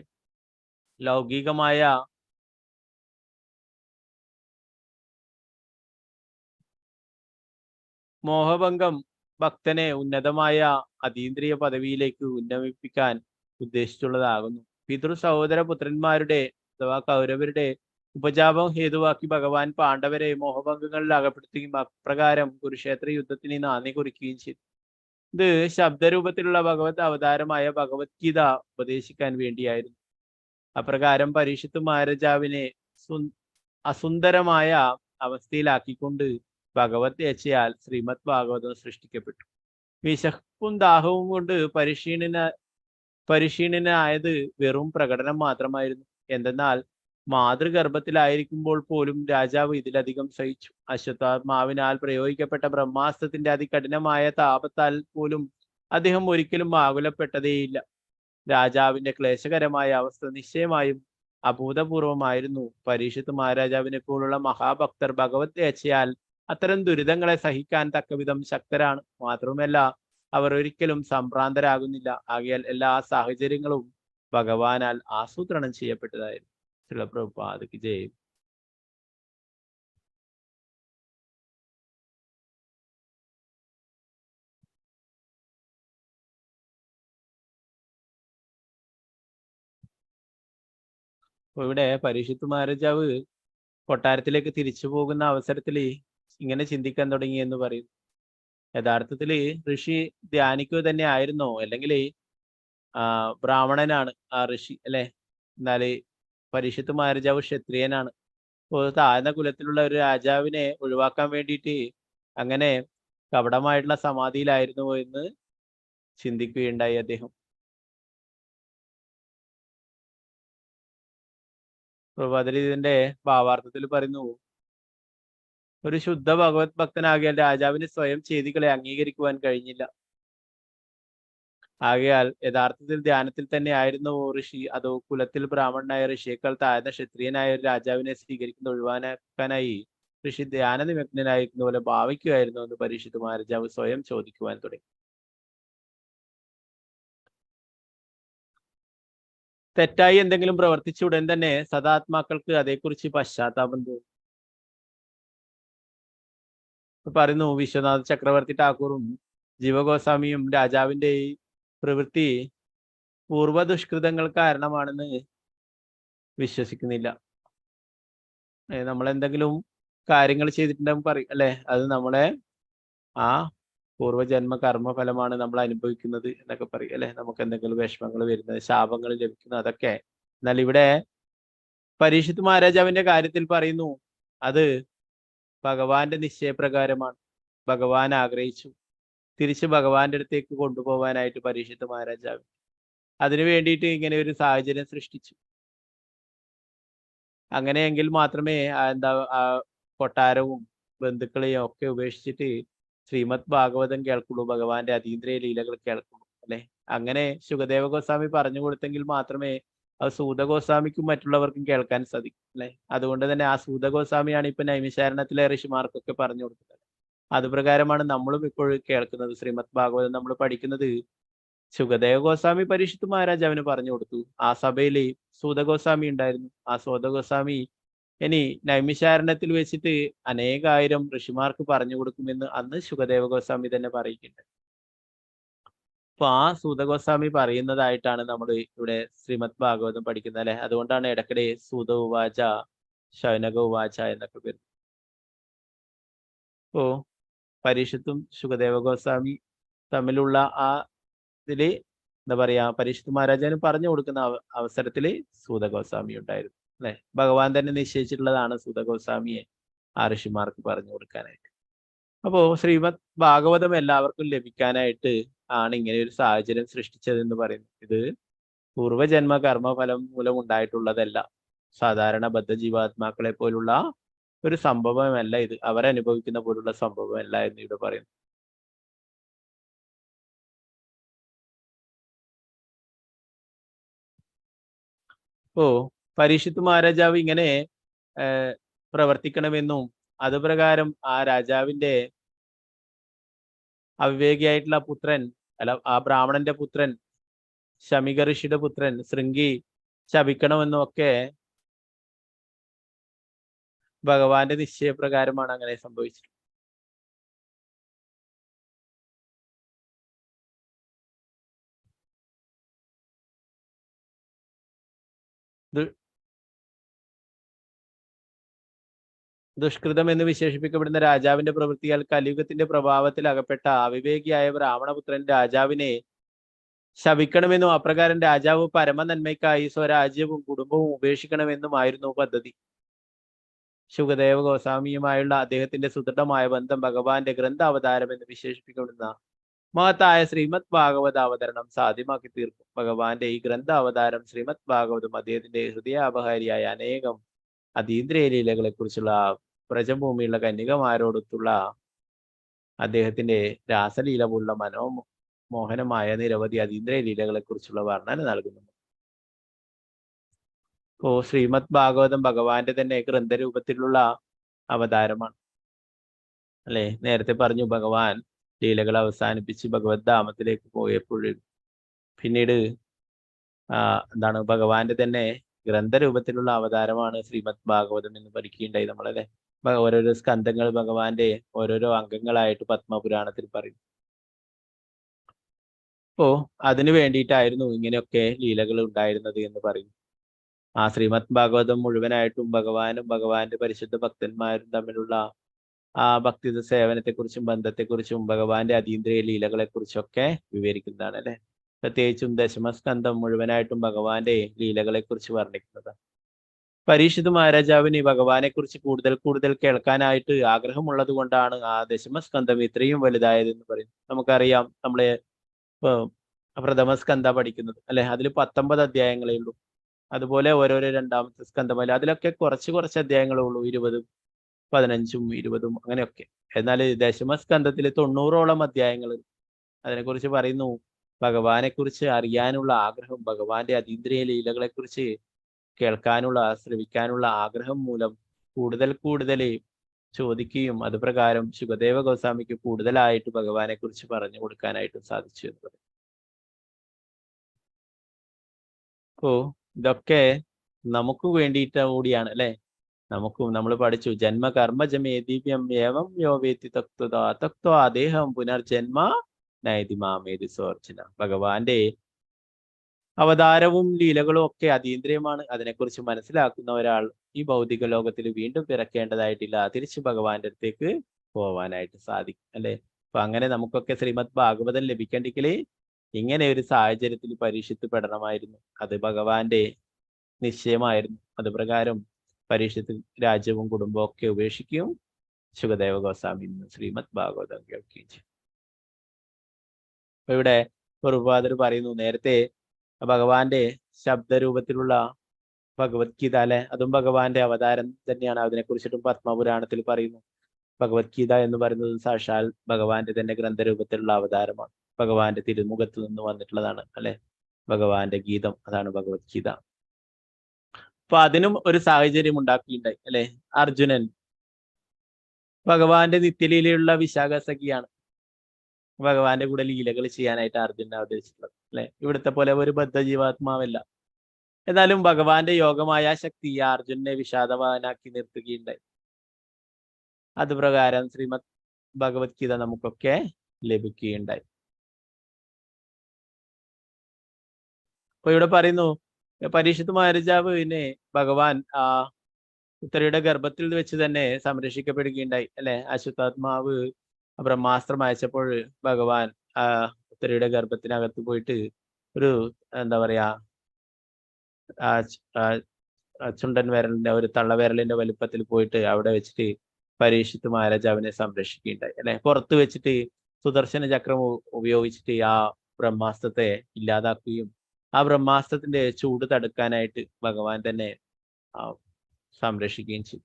ലൗകികമായ മോഹഭംഗം ഭക്തനെ ഉന്നതമായ അതീന്ദ്രിയ പദവിയിലേക്ക് ഉന്നമിപ്പിക്കാൻ ഉദ്ദേശിച്ചുള്ളതാകുന്നു. പിതൃ സഹോദര പുത്രന്മാരുടെ അഥവാ കൗരവരുടെ ഉപജാപം ഹേതുവാക്കി ഭഗവാൻ പാണ്ഡവരെ മോഹഭംഗങ്ങളിൽ അകപ്പെടുത്തുകയും അപ്രകാരം കുരുക്ഷേത്ര യുദ്ധത്തിന് നാന്ദി കുറിക്കുകയും ചെയ്തു. ഇത് ശബ്ദരൂപത്തിലുള്ള ഭഗവത് അവതാരമായ ഭഗവത്ഗീത ഉപദേശിക്കാൻ വേണ്ടിയായിരുന്നു. അപ്രകാരം പരീക്ഷിത്ത് മഹാരാജാവിനെ അസുന്ദരമായ അവസ്ഥയിലാക്കിക്കൊണ്ട് ഭഗവത് യച്ചയാൽ ശ്രീമദ് ഭാഗവതം സൃഷ്ടിക്കപ്പെട്ടു. വിശപ്പും ദാഹവും കൊണ്ട് പരിശീലനായത് വെറും പ്രകടനം മാത്രമായിരുന്നു. എന്തെന്നാൽ മാതൃഗർഭത്തിലായിരിക്കുമ്പോൾ പോലും രാജാവ് ഇതിലധികം സഹിച്ചു. അശ്വത്ഥാത്മാവിനാൽ പ്രയോഗിക്കപ്പെട്ട ബ്രഹ്മാസ്ത്രത്തിന്റെ അതികഠിനമായ താപത്താൽ പോലും അദ്ദേഹം ഒരിക്കലും ആകുലപ്പെട്ടതേയില്ല. രാജാവിന്റെ ക്ലേശകരമായ അവസ്ഥ നിശ്ചയമായും അഭൂതപൂർവമായിരുന്നു. പരീക്ഷിത്ത് മഹാരാജാവിനെ പോലുള്ള മഹാഭക്തർ ഭഗവത് യച്ചയാൽ അത്തരം ദുരിതങ്ങളെ സഹിക്കാൻ തക്കവിധം ശക്തരാണ്. മാത്രവുമല്ല അവർ ഒരിക്കലും സംഭ്രാന്തരാകുന്നില്ല. ആകയാൽ എല്ലാ സാഹചര്യങ്ങളും ഭഗവാനാൽ ആസൂത്രണം ചെയ്യപ്പെട്ടതായിരുന്നു. ശ്രീല പ്രഭുപാദക്ക് ജയ്. ഇവിടെ പരീക്ഷിത്ത് മഹാരാജാവ് കൊട്ടാരത്തിലേക്ക് തിരിച്ചു പോകുന്ന അവസരത്തിൽ ഇങ്ങനെ ചിന്തിക്കാൻ തുടങ്ങി എന്ന് പറയുന്നു. യഥാർത്ഥത്തിൽ ഋഷി ധ്യാനിക്കുക തന്നെ ആയിരുന്നോ, അല്ലെങ്കിൽ ബ്രാഹ്മണനാണ് ആ ഋഷി അല്ലെ? എന്നാല് പരീക്ഷിത്ത് മഹാരാജാവ് ക്ഷത്രിയനാണ്. താഴ്ന്ന കുലത്തിലുള്ള ഒരു രാജാവിനെ ഒഴിവാക്കാൻ വേണ്ടിയിട്ട് അങ്ങനെ കപടമായിട്ടുള്ള സമാധിയിലായിരുന്നു എന്ന് ചിന്തിക്കുകയുണ്ടായി അദ്ദേഹം. പ്രഭാതരി ഇതിന്റെ ഭാവാർത്ഥത്തിൽ പറയുന്നു, ഒരു ശുദ്ധ ഭഗവത് ഭക്തനാകിയാൽ രാജാവിന് സ്വയം ചെയ്തികളെ അംഗീകരിക്കുവാൻ കഴിഞ്ഞില്ല. ആകയാൽ യഥാർത്ഥത്തിൽ ധ്യാനത്തിൽ തന്നെ ആയിരുന്നു ഋഷി, അതോ കുലത്തിൽ ബ്രാഹ്മണനായ ഋഷിയേക്കാൾ താഴ്ന്ന ക്ഷത്രിയനായ ഒരു രാജാവിനെ സ്വീകരിക്കുന്ന ഒഴിവാക്കാനായി ഋഷി ധ്യാന നിമഗ്നനായിരിക്കുന്ന പോലെ ഭാവിക്കുമായിരുന്നു എന്ന് പരീക്ഷിത്ത് മഹാരാജാവ് സ്വയം ചോദിക്കുവാൻ തുടങ്ങി. തെറ്റായി എന്തെങ്കിലും പ്രവർത്തിച്ച ഉടൻ തന്നെ സദാത്മാക്കൾക്ക് അതേക്കുറിച്ച് പശ്ചാത്താപം തോന്നും. പറയുന്നു, വിശ്വനാഥ ചക്രവർത്തി ഠാക്കൂറും ജീവഗോസ്വാമിയും രാജാവിന്റെ ഈ പ്രവൃത്തി പൂർവ്വ ദുഷ്കൃതങ്ങൾ കാരണമാണെന്ന് വിശ്വസിക്കുന്നില്ല. നമ്മൾ എന്തെങ്കിലും കാര്യങ്ങൾ ചെയ്തിട്ടുണ്ടെങ്കിൽ പറയും അല്ലെ, അത് നമ്മളെ ആ പൂർവ്വജന്മ കർമ്മഫലമാണ് നമ്മൾ അനുഭവിക്കുന്നത് എന്നൊക്കെ പറയും അല്ലെ. നമുക്ക് എന്തെങ്കിലും വിഷമങ്ങൾ വരുന്നത്, ശാപങ്ങൾ ലഭിക്കുന്നത്, അതൊക്കെ. എന്നാൽ ഇവിടെ പരീക്ഷിത്ത് മഹാരാജാവിന്റെ കാര്യത്തിൽ പറയുന്നു, അത് ഭഗവാന്റെ നിശ്ചയപ്രകാരമാണ്. ഭഗവാൻ ആഗ്രഹിച്ചു തിരിച്ച് ഭഗവാന്റെ അടുത്തേക്ക് കൊണ്ടുപോകാനായിട്ട് പരീക്ഷിത്ത് മഹാരാജാവ് അതിനു വേണ്ടിയിട്ട് ഇങ്ങനെ ഒരു സാഹചര്യം സൃഷ്ടിച്ചു. അങ്ങനെയെങ്കിൽ മാത്രമേ ആ കൊട്ടാരവും ബന്ധുക്കളെയും ഒക്കെ ഉപേക്ഷിച്ചിട്ട് ശ്രീമദ് ഭാഗവതം കേൾക്കുള്ളൂ, ഭഗവാന്റെ അതീന്ദ്രിയ ലീലകൾ കേൾക്കുള്ളൂ അല്ലെ. അങ്ങനെ ശുകദേവ ഗോസ്വാമി പറഞ്ഞു കൊടുത്തെങ്കിൽ മാത്രമേ അത് സൂത ഗോസ്വാമിക്കും മറ്റുള്ളവർക്കും കേൾക്കാൻ സാധിക്കും അല്ലെ. അതുകൊണ്ട് തന്നെ ആ സൂത ഗോസ്വാമിയാണ് ഇപ്പൊ നൈമിശാരണത്തിലെ ഋഷിമാർക്കൊക്കെ പറഞ്ഞു കൊടുക്കുന്നത്. അതുപ്രകാരമാണ് നമ്മളും ഇപ്പോൾ കേൾക്കുന്നത്. ശ്രീമദ് ഭാഗവതം നമ്മൾ പഠിക്കുന്നത് ശുകദേവ ഗോസ്വാമി പരീക്ഷിത്ത് മഹാരാജാവിന് പറഞ്ഞു കൊടുത്തു. ആ സഭയിൽ സൂത ഗോസ്വാമി ഉണ്ടായിരുന്നു. ആ സൂത ഗോസ്വാമി ഇനി നൈമിഷാരണ്യത്തിൽ വെച്ചിട്ട് അനേകായിരം ഋഷിമാർക്ക് പറഞ്ഞു കൊടുക്കുമെന്ന് അന്ന് ശുകദേവ ഗോസ്വാമി തന്നെ പറയുന്നുണ്ട്. അപ്പൊ ആ സൂതഗോസ്വാമി പറയുന്നതായിട്ടാണ് നമ്മൾ ഇവിടെ ശ്രീമദ് ഭാഗവതം പഠിക്കുന്നത് അല്ലെ. അതുകൊണ്ടാണ് ഇടയ്ക്കിടെ സൂത ഉവാച ശൗനക ഉവാച എന്നൊക്കെ വരുന്നത്. അപ്പോ പരീക്ഷത്തും ശുകദേവ ഗോസ്വാമി തമ്മിലുള്ള ആ ഇതില് എന്താ പറയാ, പരീക്ഷത്ത് മഹാരാജാന് പറഞ്ഞു കൊടുക്കുന്ന അവസരത്തില് സൂതഗോസ്വാമി ഉണ്ടായിരുന്നു അല്ലെ. ഭഗവാൻ തന്നെ നിശ്ചയിച്ചിട്ടുള്ളതാണ് സൂതഗോസ്വാമിയെ ആ ഋഷിമാർക്ക് പറഞ്ഞു കൊടുക്കാനായിട്ട്. അപ്പോ ശ്രീമദ് ഭാഗവതം എല്ലാവർക്കും ലഭിക്കാനായിട്ട് ആണ് ഇങ്ങനെ ഒരു സാഹചര്യം സൃഷ്ടിച്ചതെന്ന് പറയുന്നത്. ഇത് പൂർവജന്മ കർമ്മഫലം മൂലം ഉണ്ടായിട്ടുള്ളതല്ല. സാധാരണ ബദ്ധജീവാത്മാക്കളെ പോലുള്ള ഒരു സംഭവമല്ല ഇത്, അവരനുഭവിക്കുന്ന പോലുള്ള സംഭവമല്ല എന്ന് ഇവിടെ പറയുന്നു. ഓ പരീക്ഷിത്ത് മഹാരാജാവ് ഇങ്ങനെ പ്രവർത്തിക്കണമെന്നും അതുപ്രകാരം ആ രാജാവിന്റെ അവിവേകിയായിട്ടുള്ള പുത്രൻ അല്ല ആ ബ്രാഹ്മണന്റെ പുത്രൻ ശമിക ഋഷിയുടെ പുത്രൻ ശൃംഗി ശപിക്കണമെന്നും ഒക്കെ ഭഗവാന്റെ നിശ്ചയപ്രകാരമാണ് അങ്ങനെ സംഭവിച്ചത്. ദുഷ്കൃതം എന്ന് വിശേഷിപ്പിക്കപ്പെടുന്ന രാജാവിന്റെ പ്രവൃത്തിയാൽ കലിയുഗത്തിന്റെ പ്രഭാവത്തിൽ അകപ്പെട്ട അവിവേകിയായ ബ്രാഹ്മണപുത്രൻ രാജാവിനെ ശപിക്കണമെന്നും അപ്രകാരം രാജാവ് പരമനന്മയ്ക്കായി സ്വരാജ്യവും കുടുംബവും ഉപേക്ഷിക്കണമെന്നുമായിരുന്നു പദ്ധതി. ശുകദേവ ഗോസ്വാമിയുമായുള്ള അദ്ദേഹത്തിന്റെ സുദൃഢമായ ബന്ധം ഭഗവാന്റെ ഗ്രന്ഥാവതാരം എന്ന് വിശേഷിപ്പിക്കപ്പെടുന്ന മഹത്തായ ശ്രീമദ് ഭാഗവത അവതരണം സാധ്യമാക്കി തീർക്കും. ഭഗവാന്റെ ഈ ഗ്രന്ഥാവതാരം ശ്രീമദ് ഭാഗവതം അദ്ദേഹത്തിന്റെ ഹൃദയാപഹാരിയായ അനേകം അതീന്ദ്രിയ ലീലകളെ കുറിച്ചുള്ള പ്രജഭൂമിയുള്ള കന്യകമാരോടൊത്തുള്ള അദ്ദേഹത്തിന്റെ രാസലീല പോലുള്ള മനോമോഹനമായ നിരവധി അതീന്ദ്രിയ ലീലകളെ കുറിച്ചുള്ള വർണ്ണന നൽകുന്നു. ഓ ശ്രീമദ് ഭാഗവതം ഭഗവാന്റെ തന്നെ ഗ്രന്ഥരൂപത്തിലുള്ള അവതാരമാണ് അല്ലെ. നേരത്തെ പറഞ്ഞു ഭഗവാൻ ലീലകൾ അവസാനിപ്പിച്ച് ഭഗവത് ധാമത്തിലേക്ക് പോയപ്പോഴും പിന്നീട് എന്താണ് ഭഗവാന്റെ തന്നെ ഗ്രന്ഥരൂപത്തിലുള്ള അവതാരമാണ് ശ്രീമദ് ഭാഗവതം എന്ന് പഠിക്കുകയുണ്ടായി നമ്മളല്ലേ. ഓരോരോ സ്കന്ധങ്ങൾ ഭഗവാന്റെ ഓരോരോ അംഗങ്ങളായിട്ട് പത്മപുരാണത്തിൽ പറയും. അപ്പോ അതിനു വേണ്ടിയിട്ടായിരുന്നു ഇങ്ങനെയൊക്കെ ലീലകൾ ഉണ്ടായിരുന്നത് എന്ന് പറയും. ആ ശ്രീമദ് ഭാഗവതം മുഴുവനായിട്ടും ഭഗവാനും ഭഗവാന്റെ പരിശുദ്ധ ഭക്തന്മാരും തമ്മിലുള്ള ആ ഭക്തിത സേവനത്തെക്കുറിച്ചും ബന്ധത്തെക്കുറിച്ചും ഭഗവാന്റെ അതീന്ദ്രിയ ലീലകളെ കുറിച്ചൊക്കെ വിവരിക്കുന്നതാണ് അല്ലെ. പ്രത്യേകിച്ചും ദശമസ്കന്ധം മുഴുവനായിട്ടും ഭഗവാന്റെ ലീലകളെ കുറിച്ച് വർണ്ണിക്കുന്നത്. പരീക്ഷിത് മഹാരാജാവിന് ഭഗവാനെ കുറിച്ച് കൂടുതൽ കേൾക്കാനായിട്ട് ആഗ്രഹമുള്ളത് കൊണ്ടാണ് ആ ദശമസ്കന്ധം ഇത്രയും വലുതായതെന്ന് പറയുന്നു. നമുക്കറിയാം നമ്മളെ പ്രഥമസ്കന്ധ പഠിക്കുന്നത് അല്ലെ, അതിൽ 19 അധ്യായങ്ങളേ ഉള്ളൂ. അതുപോലെ ഓരോരോ രണ്ടാമത്തെ സ്കന്ധമല്ല അതിലൊക്കെ കുറച്ച് അധ്യായങ്ങളേ ഉള്ളൂ, 20, 15, 20 അങ്ങനെയൊക്കെ. എന്നാൽ ദശമസ്കന്ധത്തിൽ 90ഓളം അധ്യായങ്ങൾ. അതിനെക്കുറിച്ച് പറയുന്നു ഭഗവാനെ കുറിച്ച് അറിയാനുള്ള ആഗ്രഹം, ഭഗവാന്റെ അതീന്ദ്രിയ ലീലകളെ കുറിച്ച് കേൾക്കാനുള്ള ശ്രവിക്കാനുള്ള ആഗ്രഹം മൂലം കൂടുതൽ ചോദിക്കുകയും അതുപ്രകാരം ശുകദേവ ഗോസ്വാമിക്ക് കൂടുതലായിട്ട് ഭഗവാനെ കുറിച്ച് പറഞ്ഞു കൊടുക്കാനായിട്ടും സാധിച്ചു എന്ന് പറയും. അപ്പോ ഇതൊക്കെ നമുക്ക് വേണ്ടിയിട്ട് കൂടിയാണ് അല്ലെ. നമ്മൾ പഠിച്ചു ജന്മകർമ്മജമേ ദിവ്യം ഏവം യോവേത്തി തക്ത്വ അദ്ദേഹം പുനർജന്മ നൈതിമാമേതി സോർജന. ഭഗവാന്റെ അവതാരവും ലീലകളും ഒക്കെ അതീന്ദ്രിയമാണ്. അതിനെക്കുറിച്ച് മനസ്സിലാക്കുന്ന ഒരാൾ ഈ ഭൗതിക ലോകത്തിൽ വീണ്ടും പിറക്കേണ്ടതായിട്ടില്ല, തിരിച്ച് ഭഗവാന്റെ അടുത്തേക്ക് പോവാനായിട്ട് സാധിക്കും അല്ലെ. അപ്പൊ അങ്ങനെ നമുക്കൊക്കെ ശ്രീമദ് ഭാഗവതം ലഭിക്കേണ്ടെങ്കിൽ ഇങ്ങനെ ഒരു സാഹചര്യത്തിൽ പരീക്ഷിക്കപ്പെടണമായിരുന്നു. അത് ഭഗവാന്റെ നിശ്ചയമായിരുന്നു. അതുപ്രകാരം പരീക്ഷത്തിൽ രാജ്യവും കുടുംബവും ഒക്കെ ഉപേക്ഷിക്കുകയും ശുകദേവ ഗോസ്വാമി ശ്രീമദ് ഭാഗവതം കേൾക്കുകയും ചെയ്യും. അപ്പൊ ഇവിടെ പ്രഭുപാദർ പറയുന്നു, നേരത്തെ ഭഗവാന്റെ ശബ്ദരൂപത്തിലുള്ള ഭഗവത്ഗീത അല്ലെ, അതും ഭഗവാന്റെ അവതാരം തന്നെയാണ്. അതിനെ കുറിച്ചിട്ടും പത്മപുരാണത്തിൽ പറയുന്നു. ഭഗവത്ഗീത എന്ന് പറയുന്നത് സാക്ഷാൽ ഭഗവാന്റെ തന്നെ ഗ്രന്ഥരൂപത്തിലുള്ള അവതാരമാണ്. ഭഗവാന്റെ തിരുമുഖത്ത് നിന്ന് വന്നിട്ടുള്ളതാണ് അല്ലെ ഭഗവാന്റെ ഗീതം, അതാണ് ഭഗവത്ഗീത. അപ്പൊ അതിനും ഒരു സാഹചര്യം ഉണ്ടാക്കിയിട്ടുണ്ടായി അല്ലെ. അർജുനൻ ഭഗവാന്റെ നിത്യലീലയുള്ള വിശാഖ സഖിയാണ്. ഭഗവാന്റെ കൂടെ ലീലകൾ ചെയ്യാനായിട്ട് അർജുനൻ അവതരിച്ചിട്ടുള്ളത് അല്ലെ. ഇവിടുത്തെ പോലെ ഒരു ബദ്ധജീവാത്മാവല്ല. എന്നാലും ഭഗവാന്റെ യോഗമായ ശക്തി അർജുനെ വിഷാദവാനാക്കി നിർത്തുകയുണ്ടായി. അതുപ്രകാരം ശ്രീമദ് ഭഗവത്ഗീത നമുക്കൊക്കെ ലഭിക്കുകയുണ്ടായി. അപ്പൊ ഇവിടെ പറയുന്നു, പരീക്ഷിത്ത് മഹാരാജാവിനെ ഭഗവാൻ ഉത്തരയുടെ ഗർഭത്തിൽ വെച്ച് തന്നെ സംരക്ഷിക്കപ്പെടുകയുണ്ടായി അല്ലെ. അശ്വത്ഥാത്മാവ് ബ്രഹ്മാസ്ത്രം അയച്ചപ്പോൾ ഭഗവാൻ ഉത്തരയുടെ ഗർഭത്തിനകത്ത് പോയിട്ട് ഒരു എന്താ പറയാ ചുണ്ടൻ വിരലിന്റെ ഒരു തള്ളവിരലിന്റെ വലിപ്പത്തിൽ പോയിട്ട് അവിടെ വെച്ചിട്ട് പരീക്ഷിത്ത് മഹാരാജാവിനെ സംരക്ഷിക്കുകയുണ്ടായി അല്ലെ. പുറത്ത് വെച്ചിട്ട് സുദർശന ചക്രം ഉപയോഗിച്ചിട്ട് ആ ബ്രഹ്മാസ്ത്രത്തെ ഇല്ലാതാക്കുകയും ആ ബ്രഹ്മാസ്ത്രത്തിന്റെ ചൂട് തടുക്കാനായിട്ട് ഭഗവാൻ തന്നെ സംരക്ഷിക്കുകയും ചെയ്തു.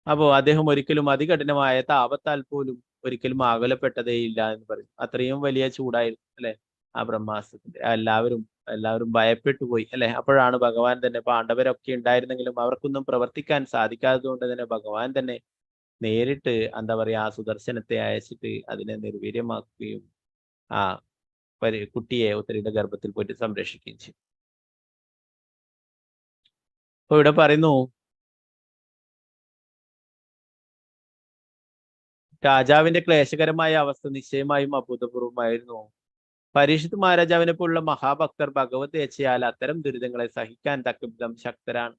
അപ്പോ അദ്ദേഹം ഒരിക്കലും അതികഠിനമായ താപത്താൽ പോലും ഒരിക്കലും ആകുലപ്പെട്ടതേ ഇല്ല എന്ന് പറയും. അത്രയും വലിയ ചൂടായിരുന്നു അല്ലെ ആ ബ്രഹ്മാസ്ത്രത്തിന്റെ. എല്ലാവരും ഭയപ്പെട്ടു പോയി അല്ലെ. അപ്പോഴാണ് ഭഗവാൻ തന്നെ, പാണ്ഡവരൊക്കെ ഉണ്ടായിരുന്നെങ്കിലും അവർക്കൊന്നും പ്രവർത്തിക്കാൻ സാധിക്കാത്തത് കൊണ്ട് തന്നെ ഭഗവാൻ തന്നെ നേരിട്ട് എന്താ പറയാ ആ സുദർശനത്തെ അയച്ചിട്ട് അതിനെ നിർവീര്യമാക്കുകയും ആ കുട്ടിയെ ഉത്തരയുടെ ഗർഭത്തിൽ പോയിട്ട് സംരക്ഷിക്കുകയും ചെയ്യും. അപ്പൊ ഇവിടെ പറയുന്നു, രാജാവിന്റെ ക്ലേശകരമായ അവസ്ഥ നിശ്ചയമായും അഭൂതപൂർവമായിരുന്നു. പരീക്ഷിത്ത് മഹാരാജാവിനെ പോലുള്ള മഹാഭക്തർ ഭഗവത് ഏച്ഛയാൽ അത്തരം ദുരിതങ്ങളെ സഹിക്കാൻ തക്കവിധം ശക്തരാണ്.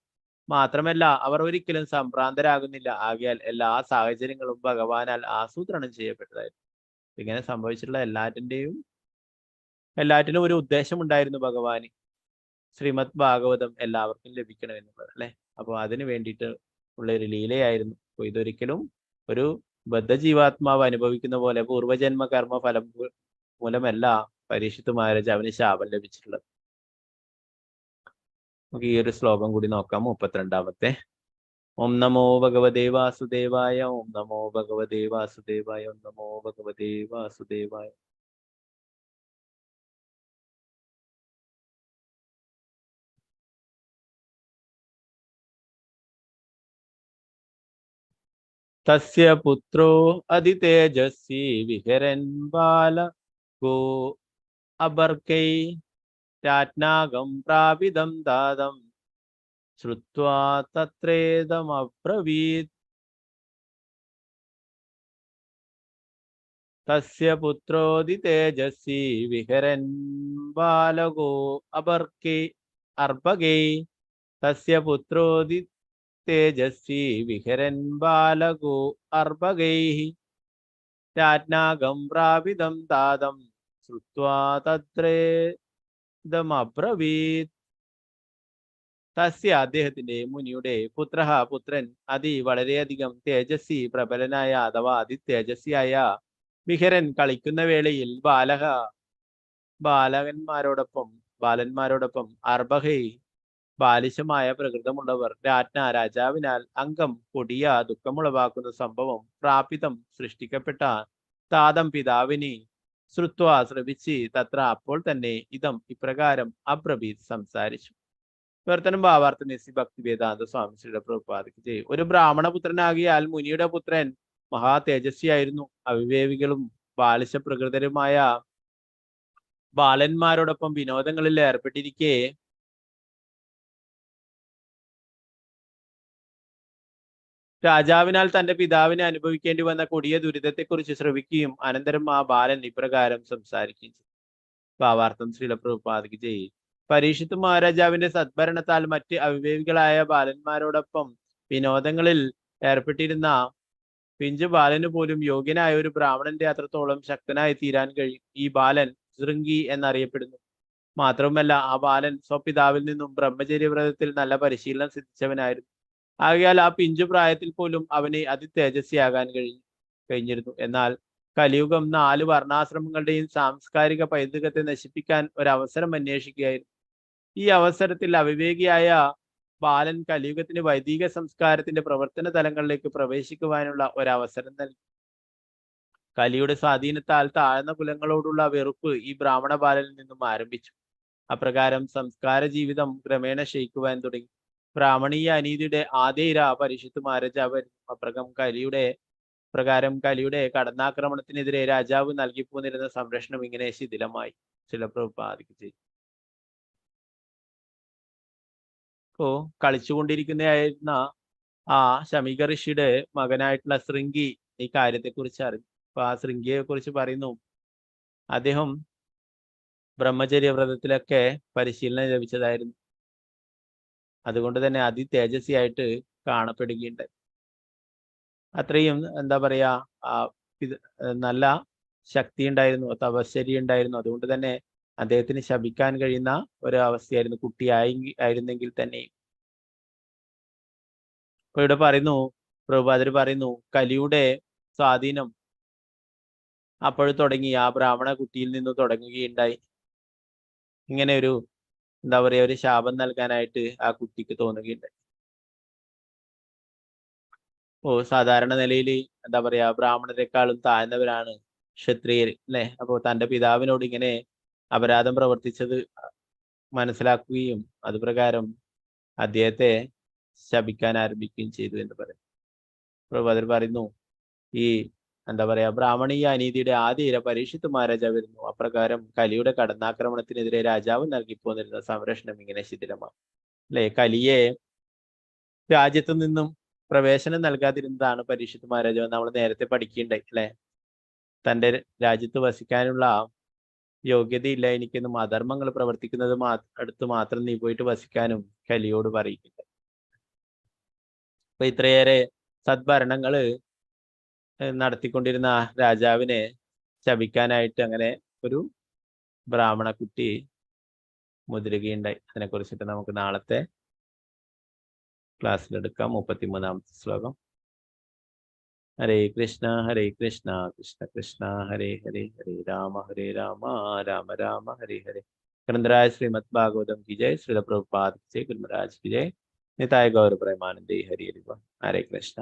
മാത്രമല്ല അവർ ഒരിക്കലും സംഭ്രാന്തരാകുന്നില്ല. ആകയാൽ എല്ലാ സാഹചര്യങ്ങളും ഭഗവാനാൽ ആസൂത്രണം ചെയ്യപ്പെട്ടതായിരുന്നു. ഇങ്ങനെ സംഭവിച്ചിട്ടുള്ള എല്ലാറ്റിനും ഒരു ഉദ്ദേശമുണ്ടായിരുന്നു ഭഗവാന്. ശ്രീമദ് ഭാഗവതം എല്ലാവർക്കും ലഭിക്കണമെന്നുള്ളത് അല്ലെ. അപ്പോൾ അതിനു വേണ്ടിയിട്ട് ഉള്ള ഒരു ലീലയായിരുന്നു. അപ്പോൾ ഇതൊരിക്കലും ഒരു ബദ്ധജീവാത്മാവ് അനുഭവിക്കുന്ന പോലെ പൂർവജന്മ കർമ്മ ഫലം മൂലമല്ല പരീക്ഷിത്ത് മഹാരാജാവിന് ശാപം ലഭിച്ചിട്ടുള്ളത്. നമുക്ക് ഈ ഒരു ശ്ലോകം കൂടി നോക്കാം. 32-ാമത്തെ. ഓം നമോ ഭഗവതേ വാസുദേവായ. ഓം നമോ ഭഗവതേ വാസുദേവായ. ഓം നമോ ഭഗവതേ വാസുദേവായ. തസ്യ പുത്രോ അതിതേജസ്വി വിഹരൻ ബാലഗോ അബർക്കൈ രാജ്ഞാകം പ്രാപിതം ദാതം ശ്രുത്വാ തത്രേദമബ്രവീത്. തസ്യ പുത്രോദിതേജസ്വി വിഹരൻ ബാലഗോ അർഭകൈ. തസ്യ പുത്രോദി തേജസ്വി വിഹരൻ ബാലഗോ അർഭകൈഃ രാജ്ഞാകം പ്രാപിതം ദാതം ശ്രുത്വാ തത്രേദമബ്രവീത്. തസ്യ അദ്ദേഹത്തിന്റെ മുനിയുടെ പുത്രൻ വളരെയധികം തേജസ്വി പ്രബലനായ അഥവാ അതിതേജസ്വിയായ വിഹരൻ കളിക്കുന്ന വേളയിൽ ബാലന്മാരോടൊപ്പം അർഭകൈ ബാലിശമായ പ്രകൃതമുള്ളവർ രാജാവിനാൽ അംഗം കൊടിയ ദുഃഖമുളവാക്കുന്ന സംഭവം പ്രാപിതം സൃഷ്ടിക്കപ്പെട്ട താതം പിതാവിനെ ശ്രുത്വ ശ്രവിച്ച് തത്ര അപ്പോൾ തന്നെ ഇപ്രകാരം അബ്രവീത് സംസാരിച്ചു. വിവർത്തനം ഭാവാർത്ഥ നിസി ഭക്തി വേദാന്ത സ്വാമി ശ്രീയുടെ പ്രഭുപാദയ്ക്ക് ചെയ്യും. ഒരു ബ്രാഹ്മണപുത്രനാകിയാൽ മുനിയുടെ പുത്രൻ മഹാ തേജസ്വിയായിരുന്നു. അവിവേകികളും ബാലിശ പ്രകൃതരുമായ ബാലന്മാരോടൊപ്പം വിനോദങ്ങളിൽ ഏർപ്പെട്ടിരിക്കെ രാജാവിനാൽ തന്റെ പിതാവിനെ അനുഭവിക്കേണ്ടി വന്ന കൊടിയ ദുരിതത്തെക്കുറിച്ച് ശ്രവിക്കുകയും അനന്തരം ആ ബാലൻ ഇപ്രകാരം സംസാരിക്കുകയും ചെയ്തു. ഭാവാർത്ഥം ശ്രീല പ്രഭുപാദയ്ക്ക് ചെയ്യും. പരീക്ഷിത്ത് മഹാരാജാവിന്റെ സദ്ഭരണത്താൽ മറ്റ് അവിവേകികളായ ബാലന്മാരോടൊപ്പം വിനോദങ്ങളിൽ ഏർപ്പെട്ടിരുന്ന പിഞ്ചു ബാലന് പോലും യോഗ്യനായ ഒരു ബ്രാഹ്മണന്റെ അത്രത്തോളം ശക്തനായി തീരാൻ കഴിയും. ഈ ബാലൻ ശൃംഗി എന്നറിയപ്പെടുന്നു. മാത്രവുമല്ല ആ ബാലൻ സ്വപിതാവിൽ നിന്നും ബ്രഹ്മചര്യവ്രതത്തിൽ നല്ല പരിശീലനം സിദ്ധിച്ചവനായിരുന്നു. ആകയാൽ ആ പിഞ്ചു പ്രായത്തിൽ പോലും അവന് അതിതേജസ്വിയാകാൻ കഴിഞ്ഞിരുന്നു. എന്നാൽ കലിയുഗം 4 വർണ്ണാശ്രമങ്ങളുടെയും സാംസ്കാരിക പൈതൃകത്തെ നശിപ്പിക്കാൻ ഒരവസരം അന്വേഷിക്കുകയായിരുന്നു. ഈ അവസരത്തിൽ അവിവേകിയായ ബാലൻ കലിയുഗത്തിന് വൈദിക സംസ്കാരത്തിന്റെ പ്രവർത്തന തലങ്ങളിലേക്ക് പ്രവേശിക്കുവാനുള്ള ഒരവസരം നൽകി. കലിയുടെ സ്വാധീനത്താൽ താഴ്ന്ന കുലങ്ങളോടുള്ള വെറുപ്പ് ഈ ബ്രാഹ്മണ ബാലനിൽ നിന്നും ആരംഭിച്ചു. അപ്രകാരം സംസ്കാര ജീവിതം ക്രമേണ ക്ഷയിക്കുവാൻ തുടങ്ങി. ബ്രാഹ്മണീയ അനീതിയുടെ ആദ്യ ഇര പരീക്ഷിത്ത് മഹാരാജാവായിരുന്നു. അപ്രകം കലിയുടെ പ്രകാരം കലിയുടെ കടന്നാക്രമണത്തിനെതിരെ രാജാവ് നൽകിപ്പോന്നിരുന്ന സംരക്ഷണം ഇങ്ങനെ ശിഥിലമായി. ചില പ്രഭുപാദിക്ക് ഇപ്പോ കളിച്ചുകൊണ്ടിരിക്കുന്നതായിരുന്ന ആ ശമീക ഋഷിയുടെ മകനായിട്ടുള്ള ശൃംഗി ഈ കാര്യത്തെക്കുറിച്ച് അറിഞ്ഞു. അപ്പൊ ആ ശൃംഗിയെ കുറിച്ച് പറയുന്നു, അദ്ദേഹം ബ്രഹ്മചര്യ വ്രതത്തിലൊക്കെ പരിശീലനം ലഭിച്ചതായിരുന്നു. അതുകൊണ്ട് തന്നെ അതിതേജസ്വിയായിട്ട് കാണപ്പെടുകയുണ്ടായി. അത്രയും എന്താ പറയാ നല്ല ശക്തി ഉണ്ടായിരുന്നു, തപശ്ചര്യ ഉണ്ടായിരുന്നു. അതുകൊണ്ട് തന്നെ അദ്ദേഹത്തിന് ശപിക്കാൻ കഴിയുന്ന ഒരു അവസ്ഥയായിരുന്നു ആയിരുന്നെങ്കിൽ തന്നെ. അപ്പൊ ഇവിടെ പറയുന്നു, പ്രഭുപാദർ പറയുന്നു, കലിയുടെ സ്വാധീനം അപ്പോൾ തുടങ്ങി ആ ബ്രാഹ്മണ കുട്ടിയിൽ നിന്ന് തുടങ്ങുകയുണ്ടായി. ഇങ്ങനെ ഒരു എന്താ പറയാ ഒരു ശാപം നൽകാനായിട്ട് ആ കുട്ടിക്ക് തോന്നുകയുണ്ടായി. സാധാരണ നിലയിൽ എന്താ പറയാ ബ്രാഹ്മണരെക്കാളും താഴ്ന്നവരാണ് ക്ഷത്രിയർ അല്ലെ. അപ്പോൾ തൻ്റെ പിതാവിനോട് ഇങ്ങനെ അപരാധം പ്രവർത്തിച്ചത് മനസ്സിലാക്കുകയും അതുപ്രകാരം അദ്ദേഹത്തെ ശപിക്കാൻ ആരംഭിക്കുകയും ചെയ്തു എന്ന് പറയും. പ്രഭുപാദർ പറയുന്നു, ഈ എന്താ പറയാ ബ്രാഹ്മണീയ അനീതിയുടെ ആദ്യ ഇര പരീക്ഷിത്ത് മഹാരാജാവ് വരുന്നു. അപ്രകാരം കലിയുടെ കടന്നാക്രമണത്തിനെതിരെ രാജാവ് നൽകിപ്പോന്നിരുന്ന സംരക്ഷണം ഇങ്ങനെ ശിഥിലമാണ് അല്ലെ. കലിയെ രാജ്യത്തു നിന്നും പ്രവേശനം നൽകാതിരുന്നതാണ് പരീക്ഷിത്ത് മഹാരാജാവ്. നമ്മൾ നേരത്തെ പഠിക്കുകയുണ്ടായി അല്ലെ. തൻ്റെ രാജ്യത്ത് വസിക്കാനുള്ള യോഗ്യതയില്ല എനിക്കെന്നും അധർമ്മങ്ങൾ പ്രവർത്തിക്കുന്നത് അടുത്ത് മാത്രം നീ പോയിട്ട് വസിക്കാനും കലിയോട് പറയിക്കില്ല. അപ്പൊ ഇത്രയേറെ സദ്ഭരണങ്ങള് നടത്തിക്കൊണ്ടിരുന്ന രാജാവിനെ ശപിക്കാനായിട്ട് അങ്ങനെ ഒരു ബ്രാഹ്മണ കുട്ടി മുതിരുകയുണ്ടായി. അതിനെക്കുറിച്ചിട്ട് നമുക്ക് നാളത്തെ ക്ലാസ്സിലെടുക്കാം. 33-ാമത്തെ ശ്ലോകം. ഹരേ കൃഷ്ണ കൃഷ്ണ കൃഷ്ണ ഹരേ ഹരേ, ഹരേ രാമ രാമ രാമ ഹരേ ഹരേ. ഗ്രന്ഥരാജ് ശ്രീമദ് ഭാഗവതം की जय. श्रील प्रभुपाद की जय. गुरुमहाराज की जय. निताय गौर प्रेमानंदे हरि हरि बोल. हरे कृष्ण.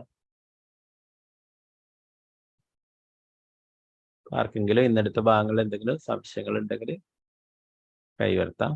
ആർക്കെങ്കിലും ഇന്നെടുത്ത ഭാഗങ്ങൾ എന്തെങ്കിലും സംശയങ്ങൾ ഉണ്ടെങ്കിൽ കൈവർത്താം.